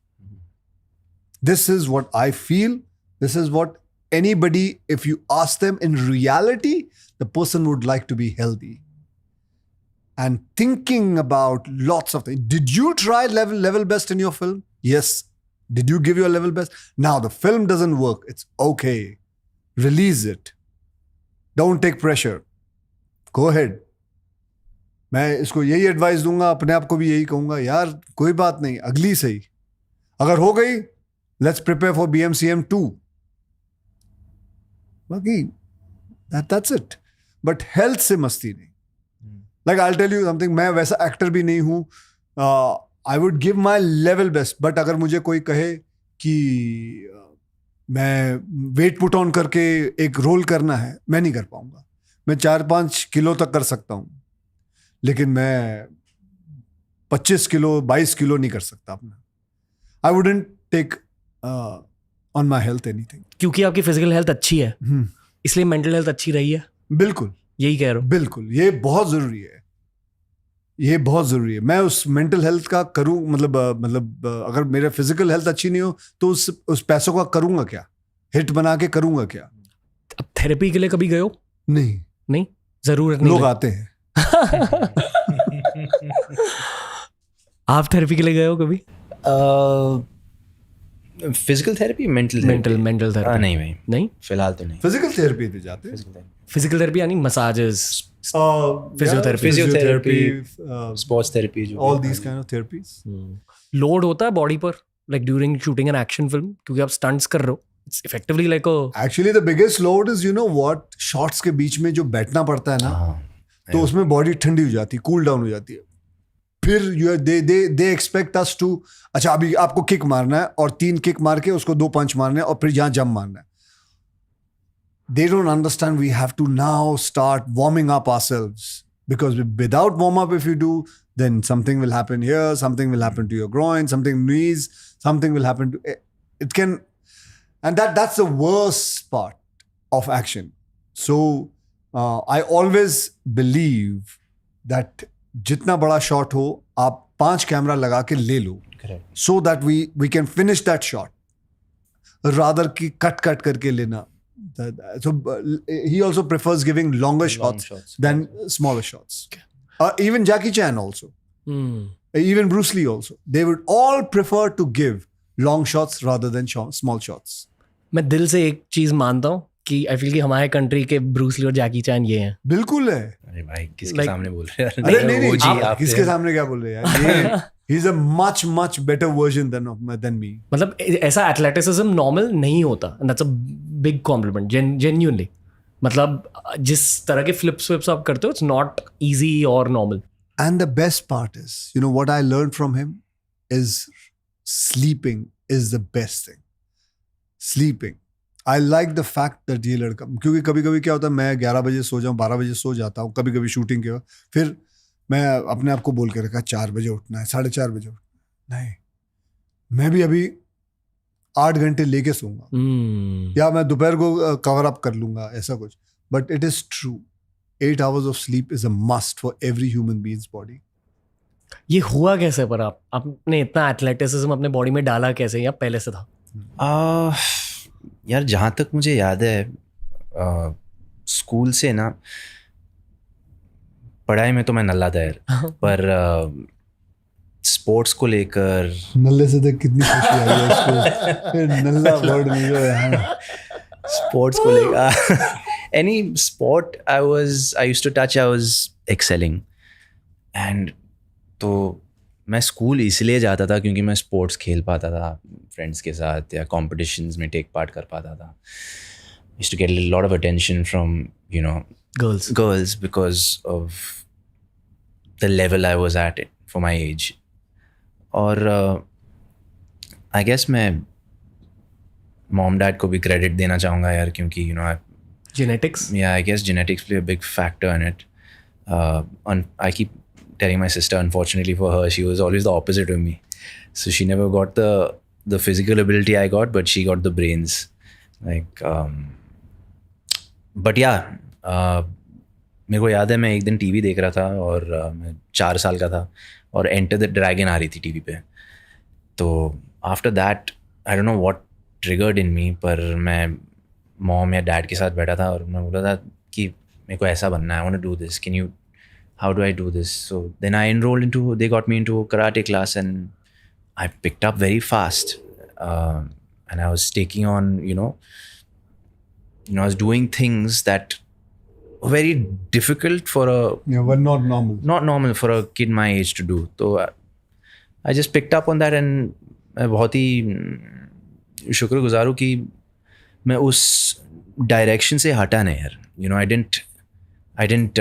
This is what I feel, this is what anybody, if you ask them, in reality the person would like to be healthy and thinking about lots of things. Did you try level best in your film? Yes. Did you give your level best? Now the film doesn't work, it's okay, release it, don't take pressure, go ahead. मैं इसको यही advice दूंगा, अपने आप को भी यही कहूंगा, यार कोई बात नहीं, अगली सही, अगर हो गई let's prepare for BMCM 2, बाकी that's it. But health से मस्ती नहीं. Like I'll tell you something, मैं वैसा एक्टर भी नहीं हूँ, I would give my level best, but अगर मुझे कोई कहे कि मैं वेट पुट ऑन करके एक रोल करना है, मैं नहीं कर पाऊंगा। मैं 4-5 किलो तक कर सकता हूँ, लेकिन मैं 25 किलो 22 किलो नहीं कर सकता अपना। I wouldn't take on my health anything. क्योंकि आपकी फिजिकल हेल्थ अच्छी है, इसलिए मेंटल हेल्थ अच्छी रही है। बिल्कुल, यही कह रहा हूँ। बिल्कुल, ये बहुत जरूरी है, ये बहुत जरूरी है। मैं उस मेंटल हेल्थ का करूं, मतलब अगर मेरा फिजिकल हेल्थ अच्छी नहीं हो तो उस पैसों का करूंगा क्या, हिट बना के करूंगा क्या। अब थेरेपी के लिए कभी गए हो? नहीं, जरूरत नहीं, लोग आते हैं। आप थेरेपी के लिए गए हो कभी? Physical therapy, mental therapy? नहीं भाई, नहीं, फिलहाल तो नहीं। फिजिकल थेरेपी पे जाते हैं। फिजिकल थेरेपी यानी massages, physiotherapy, sports therapy, all these kind of therapies. Load होता है बॉडी पर, like during shooting an action film, क्योंकि आप स्टंट्स कर रहे हो, it's effectively like actually the biggest load is, you know what, shots के बीच में जो बैठना पड़ता है ना, तो उसमें बॉडी ठंडी हो जाती है, कूल डाउन हो जाती है, फिर दे एक्सपेक्ट अस टू, अच्छा अभी आपको किक मारना है और 3 किक मार के उसको 2 पंच मारने हैं और फिर यहाँ जंप मारना है. They don't understand we have to now start warming up ourselves, because without warm up, if you do, then something will happen here, something will happen to your groin, something knees, something will happen to it can, and that's the worst part of action. So I always believe that जितना बड़ा shot हो आप 5 camera लगा के ले लो, so that we can finish that shot rather कि cut करके लेना. So he also prefers giving longer shots than smaller shots. Even Jackie Chan also, even Bruce Lee also, they would all prefer to give long shots rather than small shots. मैं दिल से एक चीज मानता हूँ कि आई फील कि हमारे कंट्री के ब्रूस ली और जैकी चैन ये हैं. बिल्कुल है. अरे भाई किसके सामने बोल रहे हैं? अरे नहीं आप किसके सामने क्या बोल रहे हैं यार? He's a much better version than me. मतलब ऐसा एथलेटिसिज्म नॉर्मल नहीं होता, and that's a big compliment, genuinely. मतलब जिस तरह के फ्लिप्स आप करते हो, it's not easy or normal. And the best part is, what I learned from him is sleeping is the best thing. Sleeping. I like the fact that ये लड़का, क्योंकि कभी क्या होता है, मैं 11 बजे सो जाऊँ, 12 बजे सो जाता हूँ, कभी शूटिंग के वक्त, फिर मैं अपने आप को बोल के रखा 4 बजे उठना है, 4:30 बजे उठना. नहीं, मैं भी अभी 8 घंटे लेके सोऊंगा, या मैं दोपहर को कवर अप कर लूंगा, ऐसा कुछ. But it is true, 8 hours of sleep is a must for every human being's body. ये हुआ कैसे पर आपने इतना एथलेटिसिज्म अपने बॉडी में डाला कैसे, या पहले से था? यार जहाँ तक मुझे याद है, स्कूल से ना, पढ़ाई में तो मैं नल्ला था यार, पर स्पोर्ट्स को लेकर नल्ले से तक कितनी खुशी आई है इसको. नल्ला वर्ड मिल गया है. स्पोर्ट्स को लेकर any sport I used to touch, I was excelling. And तो मैं स्कूल इसलिए जाता था क्योंकि मैं स्पोर्ट्स खेल पाता था फ्रेंड्स के साथ, या कॉम्पिटिशन्स में टेक पार्ट कर पाता था. Used to get a lot of attention from girls because of the level I was at it for my age. और I guess मैं mom dad को भी credit देना चाहूँगा यार, क्योंकि Genetics? Yeah, I guess genetics play a big factor in it. I keep telling my sister, unfortunately for her, she was always the opposite of me. So she never got the physical ability I got, but she got the brains. Like, but yeah, मेरे को याद है मैं एक दिन TV देख रहा था और मैं 4 साल का था और एंटर द ड्रैगन आ रही थी टीवी पे. तो after that I don't know what triggered in me, पर मैं मॉम या डैड के साथ बैठा था और मैं बोला था कि मेरे को ऐसा बनना है, I want to do this, can you, how do I do this. So then I enrolled into, they got me into karate class and I picked up very fast and I was taking on, I was doing things that were very difficult for but not normal for a kid my age to do. So I just picked up on that, and मैं बहुत ही शुक्रगुजार हूँ कि मैं उस direction से हटा नहीं यार. I didn't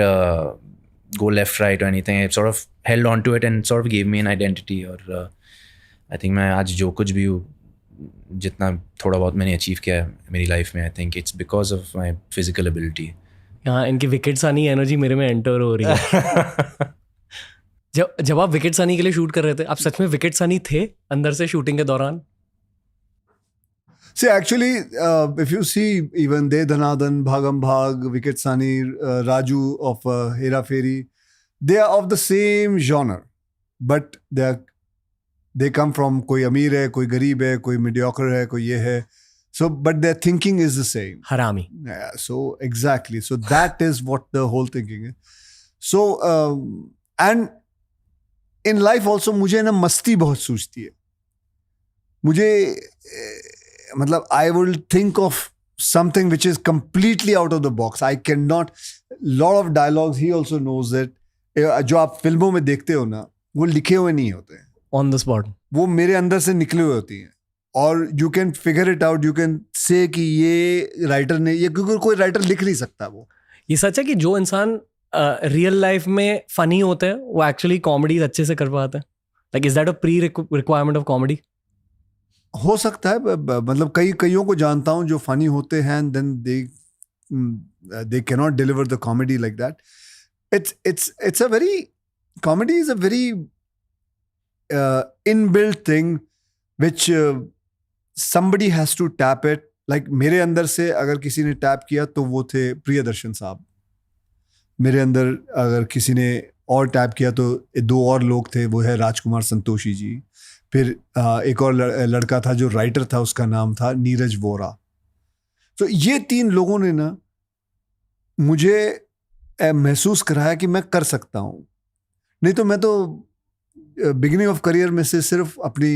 go left, right or anything. I sort of held on to it and sort of gave me an identity. और I think मैं आज जो कुछ भी हूँ, जितना थोड़ा बहुत मैंने अचीव किया है मेरी लाइफ में, I think it's because of my physical ability. यहाँ इनकी विकेट सानी एनर्जी मेरे में एंटर हो रही है. जब आप विकेट सानी के लिए शूट कर रहे थे, आप सच में विकेट सानी थे अंदर से शूटिंग के दौरान? See, actually, if you see even De Dhanadhan, Bhagam Bhag, Viket Sani, Raju of Hera Fairy, they are of the same genre, but they come from, कोई अमीर है, कोई गरीब है, कोई mediocre है, कोई ये है. So, but their thinking is the same. हरामी. Yeah, so exactly. So that is what the whole thinking is. So, and in life also मुझे ना मस्ती बहुत सूझती है. मुझे मतलब I will think of something which is completely out of the box. I cannot. Lot of dialogues, he also knows that. जो आप फिल्मों में देखते हो ना, वो लिखे हुए नहीं होते हैं. On the spot. वो मेरे अंदर से निकले हुए होती हैं. और you can figure it out, you can say कि ये राइटर ने, ये क्योंकि कोई राइटर लिख नहीं सकता वो. ये सच है कि जो इंसान रियल लाइफ में फनी होते हैं वो एक्चुअली कॉमेडी अच्छे से कर पाते हैं? Like is that a pre requirement of comedy? हो सकता है, मतलब कईयों को जानता हूँ जो फनी होते हैं, then they cannot deliver the comedy like that. It's a very, comedy is a very inbuilt thing which somebody has to tap it. Like मेरे अंदर से अगर किसी ने टैप किया तो वो थे प्रियदर्शन साहब. मेरे अंदर अगर किसी ने और टैप किया तो 2 और लोग थे, वो है राजकुमार संतोषी जी. फिर एक और लड़का था जो राइटर था, उसका नाम था नीरज वोरा. तो ये 3 लोगों ने ना मुझे महसूस कराया कि मैं कर सकता हूँ. नहीं तो मैं तो बिगिनिंग ऑफ करियर में से सिर्फ अपनी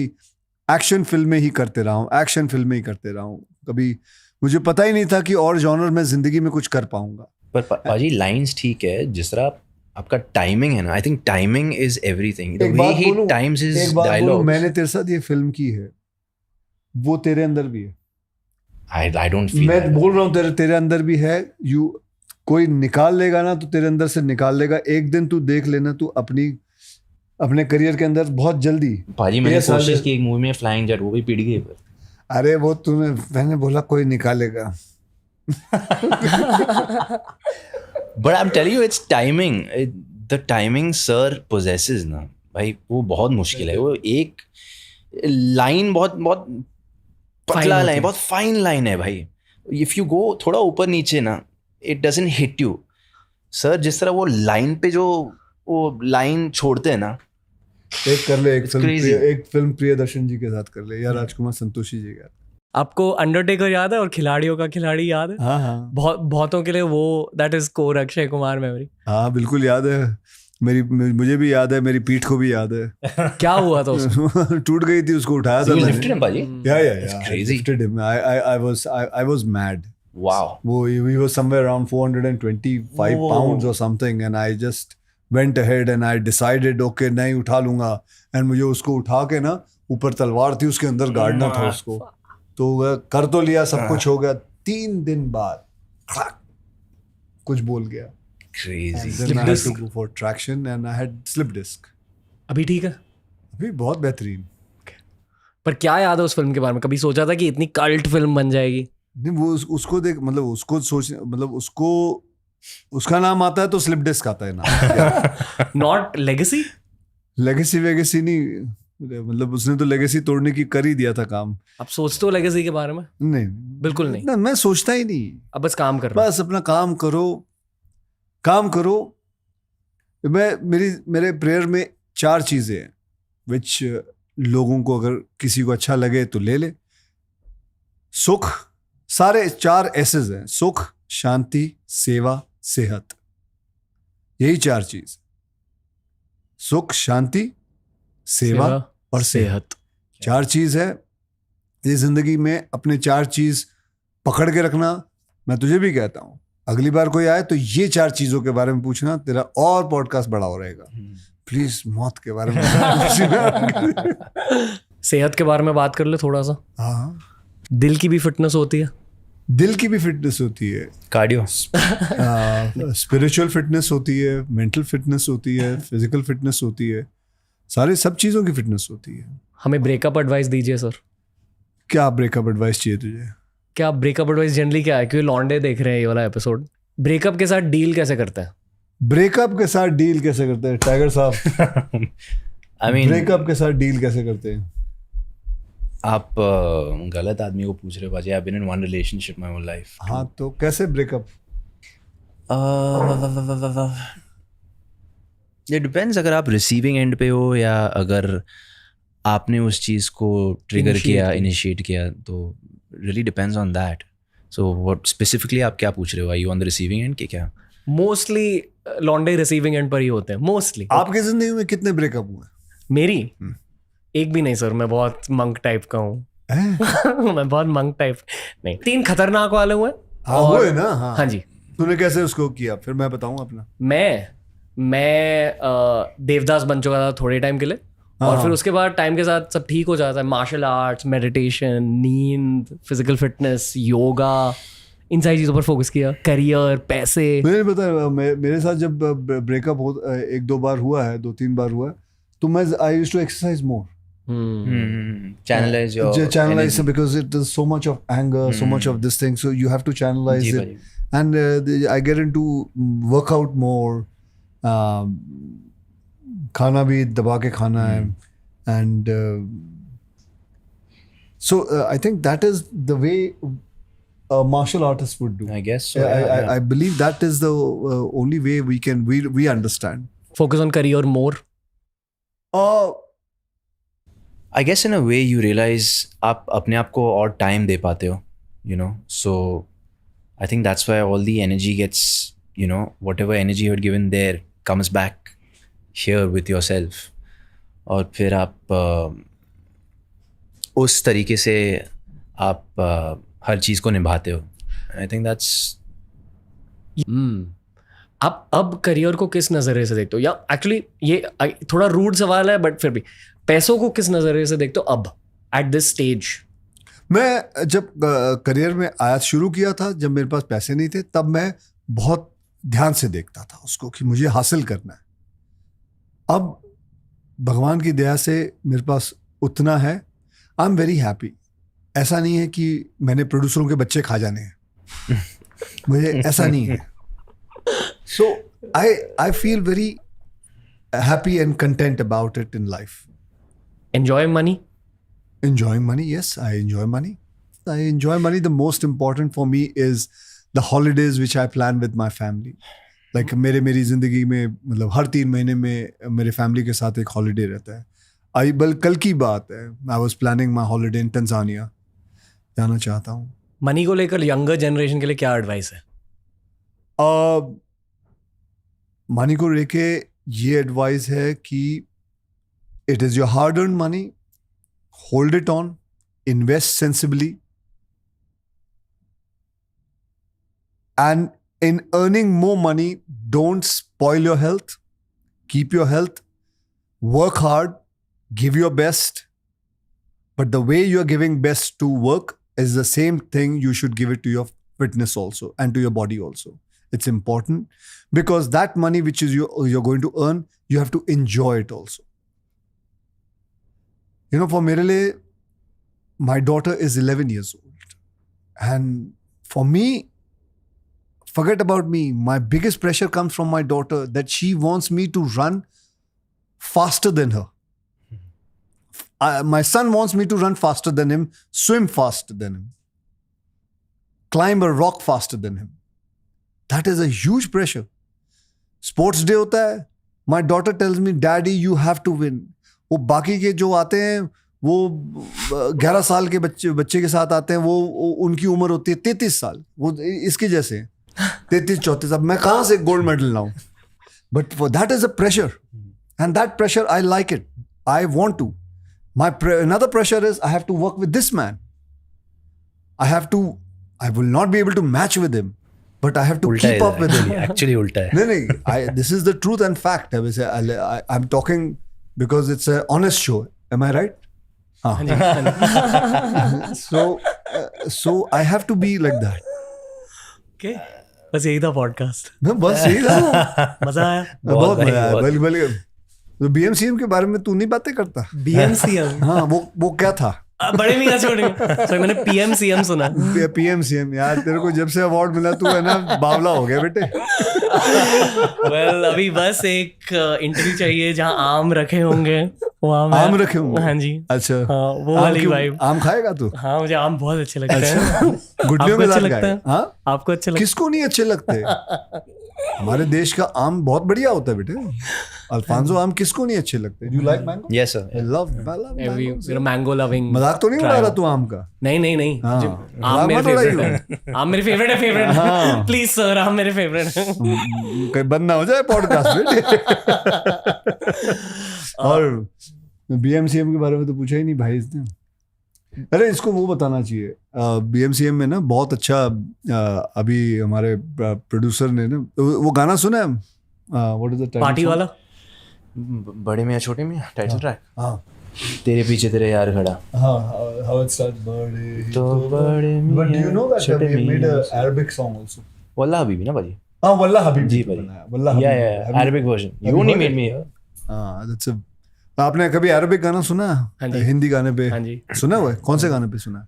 एक्शन फिल्में ही करते रहा हूँ. कभी मुझे पता ही नहीं था कि और जॉनर में जिंदगी में कुछ कर पाऊंगा. पर पाजी लाइंस ठीक है, जिस तरह आपका टाइमिंग है ना, I think timing is everything. The way he times his dialogue. मैंने तेरे साथ ये फिल्म की है, वो तेरे अंदर भी है. आई डोंट फील, मैं बोल रहा हूँ तेरे अंदर भी है. कोई निकाल लेगा ना तो तेरे अंदर से निकाल लेगा. एक दिन तू देख लेना, तू अपने करियर के अंदर बहुत जल्दी. पाजी मैंने कोशिश की एक मूवी में फ्लाइंग जेट, वो भी पिट गई. अरे वो मैंने बोला कोई निकालेगा. But I'm telling you, it's timing. The timing sir possesses ना भाई, वो बहुत मुश्किल है. वो एक लाइन बहुत पतला लाइन, बहुत फाइन लाइन है भाई. If you go थोड़ा ऊपर नीचे ना, it doesn't hit you. Sir जिस तरह वो लाइन पे जो वो लाइन छोड़ते हैं ना, एक फिल्म प्रियदर्शन जी के साथ कर ले या राजकुमार संतोषी जी का. आपको अंडरटेकर याद है और खिलाड़ियों का खिलाड़ी याद है? हाँ. बहुतों के लिए वो that is core Akshay Kumar memory. हाँ बिल्कुल याद है. मुझे भी याद है, मेरी पीठ को भी याद है. क्या हुआ था उसको? टूट गई थी, उसको उठाया था मैंने. lifted him पाजी? Yeah. Crazy. Lifted him. I was mad. Wow. We were somewhere around 425 pounds or something, and I just went ahead and I decided, okay, नहीं उठा लूंगा. And मुझे उसको उठा के ना, ऊपर तलवार थी, उसके अंदर गाड़ना था उसको. तो कर तो लिया, सब कुछ हो गया. 3 दिन बाद कुछ बोल गया. Crazy. And then I had to go for traction and I had slip disc. अभी ठीक है? अभी बहुत बेहतरीन. पर क्या याद है उस फिल्म के बारे में? कभी सोचा था कि इतनी कल्ट फिल्म बन जाएगी? नहीं, वो उसको देख, मतलब उसको सोच, मतलब उसका नाम आता है तो स्लिप डिस्क आता है ना. नॉट लेगेसी वेगेसी नहीं, मतलब उसने तो लेगेसी तोड़ने की कर ही दिया था काम. आप सोचते हो लेगेसी के बारे में? नहीं बिल्कुल नहीं. ना, मैं सोचता ही नहीं. अब बस काम कर रहा हूं. बस अपना काम करो. मेरे प्रेयर में 4 चीजें हैं विच लोगों को, अगर किसी को अच्छा लगे तो ले ले. सुख, सारे 4 एसेस हैं. सुख, शांति, सेवा, सेहत. यही 4 चीज. सुख, शांति, सेवा और सेहत. 4 चीज है. ये जिंदगी में अपने 4 चीज पकड़ के रखना. मैं तुझे भी कहता हूं, अगली बार कोई आए तो ये 4 चीजों के बारे में पूछना, तेरा और पॉडकास्ट बड़ा हो रहेगा. प्लीज मौत के बारे में सेहत के बारे में बात कर ले थोड़ा सा. हाँ, दिल की भी फिटनेस होती है. दिल की भी फिटनेस होती है, कार्डियो, स्पिरिचुअल फिटनेस होती है, मेंटल फिटनेस होती है, फिजिकल फिटनेस होती है. सारे सब चीज़ों की फिटनेस होती है. हमें ब्रेकअप एडवाइस दीजिए सर. क्या ब्रेकअप एडवाइस चाहिए तुझे? क्या ब्रेकअप एडवाइस जनरली क्या है? क्योंकि लॉन्डे देख रहे हैं ये वाला एपिसोड. ब्रेकअप के साथ डील कैसे करते हैं? टाइगर साहब, आई मीन ब्रेकअप के साथ डील कैसे करते हैं? आप गलत आदमी को पूछ रहे हो बाजी. I been in one relationship my whole life. हाँ, तो कैसे ब्रेकअप? It depends. अगर आप रिसीविंग एंड पे हो या अगर आपने उस चीज़ को ट्रिगर किया, इनिशिएट किया, तो really depends on that. So what specifically आप क्या पूछ रहे हो? I you on the receiving end के क्या? मोस्टली लॉन्डे रिसीविंग एंड पर ही होते हैं मोस्टली. आपकी जिंदगी में कितने ब्रेकअप हुए? मेरी एक भी नहीं सर. मैं बहुत मंक टाइप का हूँ. मैं बहुत मंक टाइप नहीं. 3 खतरनाक वाले हुए. हाँ, हुए ना. हाँ जी. तूने कैसे उसको किया? फिर मैं बताऊँ अपना. मैं देवदास बन चुका था थोड़े टाइम के लिए. और फिर उसके बाद टाइम के साथ सब ठीक हो जाता है. मार्शल आर्ट्स, मेडिटेशन, नींद, फिजिकल फिटनेस, योगा, इन सारी चीज़ों पर फोकस किया? करियर, पैसे? मुझे नहीं पता, मेरे साथ जब ब्रेकअप हो 1-2 बार हुआ है, 2-3 बार हुआ है, तो मैं I used to exercise more. Channelize your Channelize energy. because it is so much of anger, so much of this thing, so you have to channelize जी it. भाई. And I get into workout more. खाना भी दबा के खाना है. And so I think that is the way a martial artist would do. I guess so. I believe that is the only way we understand. Focus on career more? I guess in a way you realize आप अपने आप को और time दे पाते हो, you know. So I think that's why all the energy gets, you know, whatever energy you had given there comes back here with yourself. और फिर आप उस तरीके से आप हर चीज़ को निभाते हो. I think that's. आप अब करियर को किस नज़रिए से देखते हो? या एक्चुअली ये थोड़ा रूड सवाल है, बट फिर भी पैसों को किस नज़रिए से देखते हो अब एट दिस स्टेज? मैं जब करियर में आया शुरू किया था, जब मेरे पास पैसे नहीं थे, तब मैं बहुत ध्यान से देखता था उसको कि मुझे हासिल करना है. अब भगवान की दया से मेरे पास उतना है. I am very happy. ऐसा नहीं है कि मैंने प्रोड्यूसरों के बच्चे खा जाने हैं. मुझे ऐसा नहीं है. So I feel very happy and content about it in life. Enjoying money? Enjoying money, yes, I enjoy money. I enjoy money. The most important for me is the holidays which I plan with my family. Like मेरी ज़िंदगी में मतलब हर 3 महीने में मेरे family के साथ एक हॉलीडे रहता है. कल की बात है, I was planning my holiday in Tanzania. जाना चाहता हूँ. मनी को लेकर यंगर जनरेशन के लिए क्या एडवाइस है? मनी को लेके ये एडवाइस है कि it is your hard-earned money, hold it on, invest sensibly, and in earning more money, don't spoil your health, keep your health, work hard, give your best, but the way you are giving best to work is the same thing you should give it to your fitness also and to your body also. It's important because that money which is you're going to earn, you have to enjoy it also. You know, for मेरे लिए, my daughter is 11 years old. And for me, forget about me. My biggest pressure comes from my daughter that she wants me to run faster than her. My son wants me to run faster than him, swim faster than him, climb a rock faster than him. That is a huge pressure. Sports day होता है. My daughter tells me, Daddy, you have to win. वो बाकी के जो आते हैं, वो 11 साल के बच्चे के साथ आते हैं, वो उनकी उम्र होती है 33 साल. वो इसके जैसे हैं, 33-34. अब मैं कहाँ से गोल्ड मेडल लाऊं? But for that is a pressure. And that pressure, I like it. I want to. Another pressure is I have to work with this man. I will not be able to match with him. But I have to keep up with him. Actually, ulta hai. No, this is the truth and fact. I'm talking because it's an honest show. Am I right? So I have to be like that. Okay. बस यही था podcast. बस यही था. मजा आया. बहुत मजा आया. बल्कि तो BMCM के बारे में तू नहीं बातें करता? BMCM? हाँ, वो क्या था? बड़े मियां छोड़े. सॉरी, मैंने PMCM सुना. PMCM यार, तेरे को जब से अवार्ड मिला तू है ना बावला हो गया बेटे. Well, अभी बस एक इंटरव्यू चाहिए जहाँ आम रखे होंगे. आम रखे होंगे? हाँ जी. अच्छा. हाँ, वो वाली वाइब. आम खाएगा तू? हाँ, मुझे आम बहुत अच्छे लगते हैं. गुटलियों में अच्छे लगते हैं? हाँ, आपको अच्छे लगते हैं? किसको नहीं अच्छे लगते? हमारे देश का आम बहुत बढ़िया होता है बेटे. अल्फांसो आम किसको नहीं अच्छे लगते? You like mango? Yes, sir. I love mangoes. Mango loving. मजाक तो नहीं उड़ा रहा तू आम का? नहीं. हाँ. आम मेरे मत उड़ाइयो. फेवरेट है. आम मेरे फेवरेट है. प्लीज सर, आम मेरे फेवरेट है. कहीं बंद ना हो जाए पॉडकास्ट बेटे. और BMCM के बारे में तो पूछा ही नहीं भाई इसने. अरे इसको वो बताना चाहिए. BMCM में ना बहुत अच्छा अभी हमारे प्रोड्यूसर ने ना वो गाना सुना है. What is the title? Party वाला. बड़े मियां छोटे मियां टाइटल ट्रैक. हाँ, तेरे पीछे तेरे यार खड़ा हाँ, how it starts, बड़े तो बड़े But do you know that छोटे we made Miyan a Arabic song also? वल्ला हबीबी ना भाजी हाँ, वल्ला हबीबी जी पे भाई बनाया, वल्ला या हबीबी, या Habibi. Arabic version Have you you only heard made it? मी हाँ, that's a आपने कभी अरबिक गाना सुना हाँ जी। हिंदी गाने पे? हाँ जी। सुना हुआ है? कौन से गाने पे सुना है?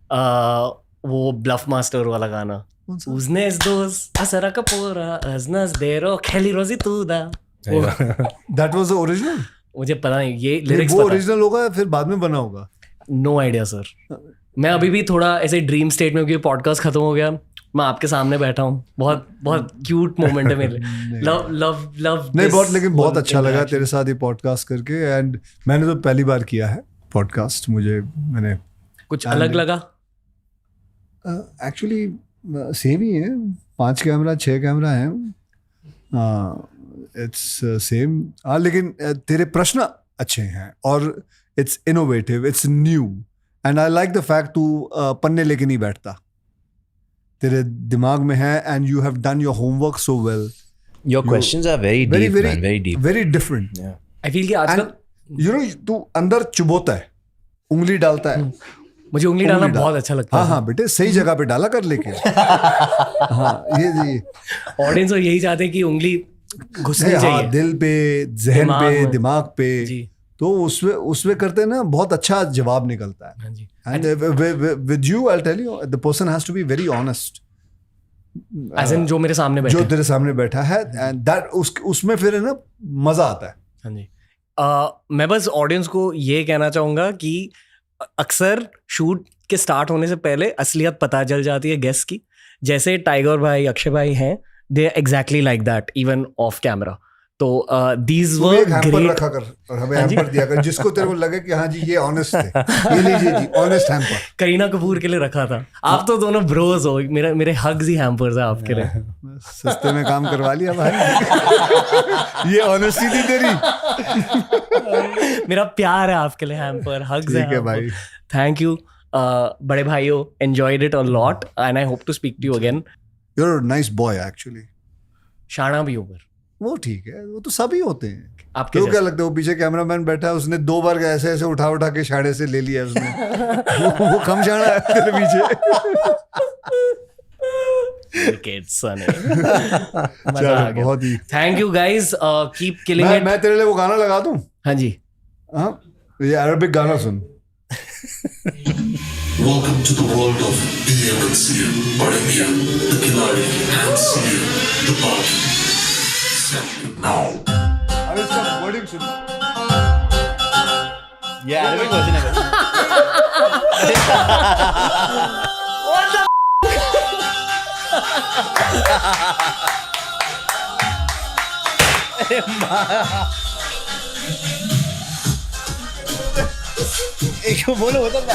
वो ब्लफ मास्टर वाला गाना कौन सा? Uznes dos asara kapora aznas dero kheli rozi tuda That was the original? मुझे पता नहीं ये नहीं, लिरिक्स वो पता ओरिजिनल होगा या फिर बाद में बना होगा? नो आइडिया सर मैं अभी भी थोड़ा ऐसे ड्रीम स्टेट में क्योंकि पॉडकास्ट खत्म हो गया मैं आपके सामने बैठा हूँ बहुत बहुत क्यूट मोमेंट है मेरे लव लव लव नहीं, बहुत लेकिन बहुत अच्छा लगा तेरे साथ ये पॉडकास्ट करके एंड मैंने तो पहली बार किया है पॉडकास्ट मैंने कुछ अलग लगा एक्चुअली सेम ही है 5 कैमरा 6 कैमरा है इट्स सेम लेकिन तेरे प्रश्न अच्छे हैं और it's innovative it's new and I like the fact तू पन्ने लेके नहीं बैठता तेरे दिमाग में है and you have done your homework so well your questions are very deep man very deep very different I feel कि आजकल यू नो तू अंदर चुबोता है उंगली डालता है मुझे उंगली डालना बहुत अच्छा लगता हाँ है हाँ बेटे सही जगह पे डाला कर लेके हाँ ये ऑडियंस यही चाहते हैं कि उंगली घुसनी हाँ, चाहिए दिल पे जहन दिमाग पे में। दिमाग पे जी तो उसमें करते ना बहुत अच्छा जवाब निकलता है हाँ जी and with you I tell you the person has to be very honest as in जो मेरे सामने बैठे जो हैं। तेरे सामने बैठा है एंड दैट उसमें फिर है ना मजा आता है हाँ जी मैं बस ऑडियंस को ये कहना चाहूंगा कि अक्सर शूट के स्टार्ट होने से पहले असलियत पता चल जाती है गेस्ट की जैसे टाइगर भाई अक्षय भाई हैं दे exactly like that even of camera तो दीज तू भी वर एक हैम्पर ग्रेट रखा कर और हमें हाँ जी। हैम्पर दिया कर जिसको तेरे को लगे कि हाँ जी ये ऑनेस्ट है ये लीजिए जी ऑनेस्ट हैम्पर करीना कपूर के लिए रखा था आप तो दोनों ब्रोज हो मेरे हग्स ही हैम्पर्स हैं आपके लिए सस्ते में काम करवा लिया भाई ये ऑनेस्टी थी तेरी मेरा प्यार है आपके लिए हैम्पर हग्स ठीक है भाई थैंक यू बड़े भाइयों enjoyed it a lot and I hope to speak to you again you are nice boy actually शाना भी ऊपर वो ठीक है वो तो सभी होते हैं आपके तो जैसे। क्या लगता है वो पीछे कैमरामैन बैठा है उसने 2 बार ऐसे ऐसे उठा के शाड़े से ले लिया उसने वो कम शाड़ा है तेरे पीछे Wicked, Sunny. मजा आ गया बहुत ही thank you guys keep killing it मैं तेरे लिए वो गाना लगा दूं हाँ जी हाँ ये अरबिक गाना सुन Welcome to the world of DM and CM, Bade Mian, the Khiladi, and CM, the Baki. Now. अब इसका वर्डिंग सुन ये अरबिक वर्जन है एक बोलो होता था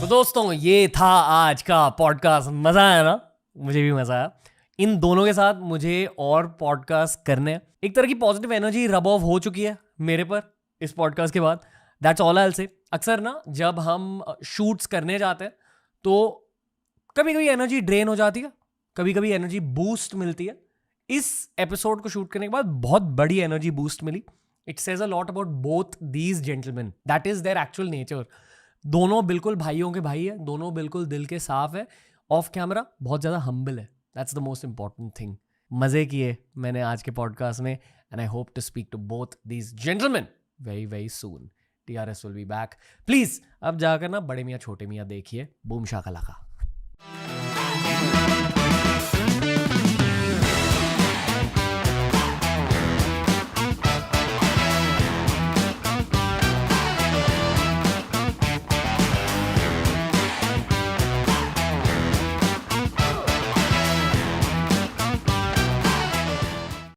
तो दोस्तों ये था आज का पॉडकास्ट मजा आया ना मुझे भी मजा आया इन दोनों के साथ मुझे और पॉडकास्ट करने हैं। एक तरह की पॉजिटिव एनर्जी रब ऑफ हो चुकी है मेरे पर इस पॉडकास्ट के बाद that's all I will say अक्सर ना जब हम शूट्स करने जाते हैं तो कभी कभी एनर्जी ड्रेन हो जाती है कभी कभी एनर्जी बूस्ट मिलती है इस एपिसोड को शूट करने के बाद बहुत बड़ी एनर्जी बूस्ट मिली it says a lot about both these gentleman that is their actual nature दोनों बिल्कुल भाइयों के भाई है दोनों बिल्कुल दिल के साफ है ऑफ कैमरा बहुत ज़्यादा हम्बल है that's the most important thing मज़े किए मैंने आज के पॉडकास्ट में and I hope to speak to both these gentlemen very very soon. TRS will be back. Please अब जाकर ना बड़े मियाँ छोटे मियाँ देखिए, बूम शाका लगा.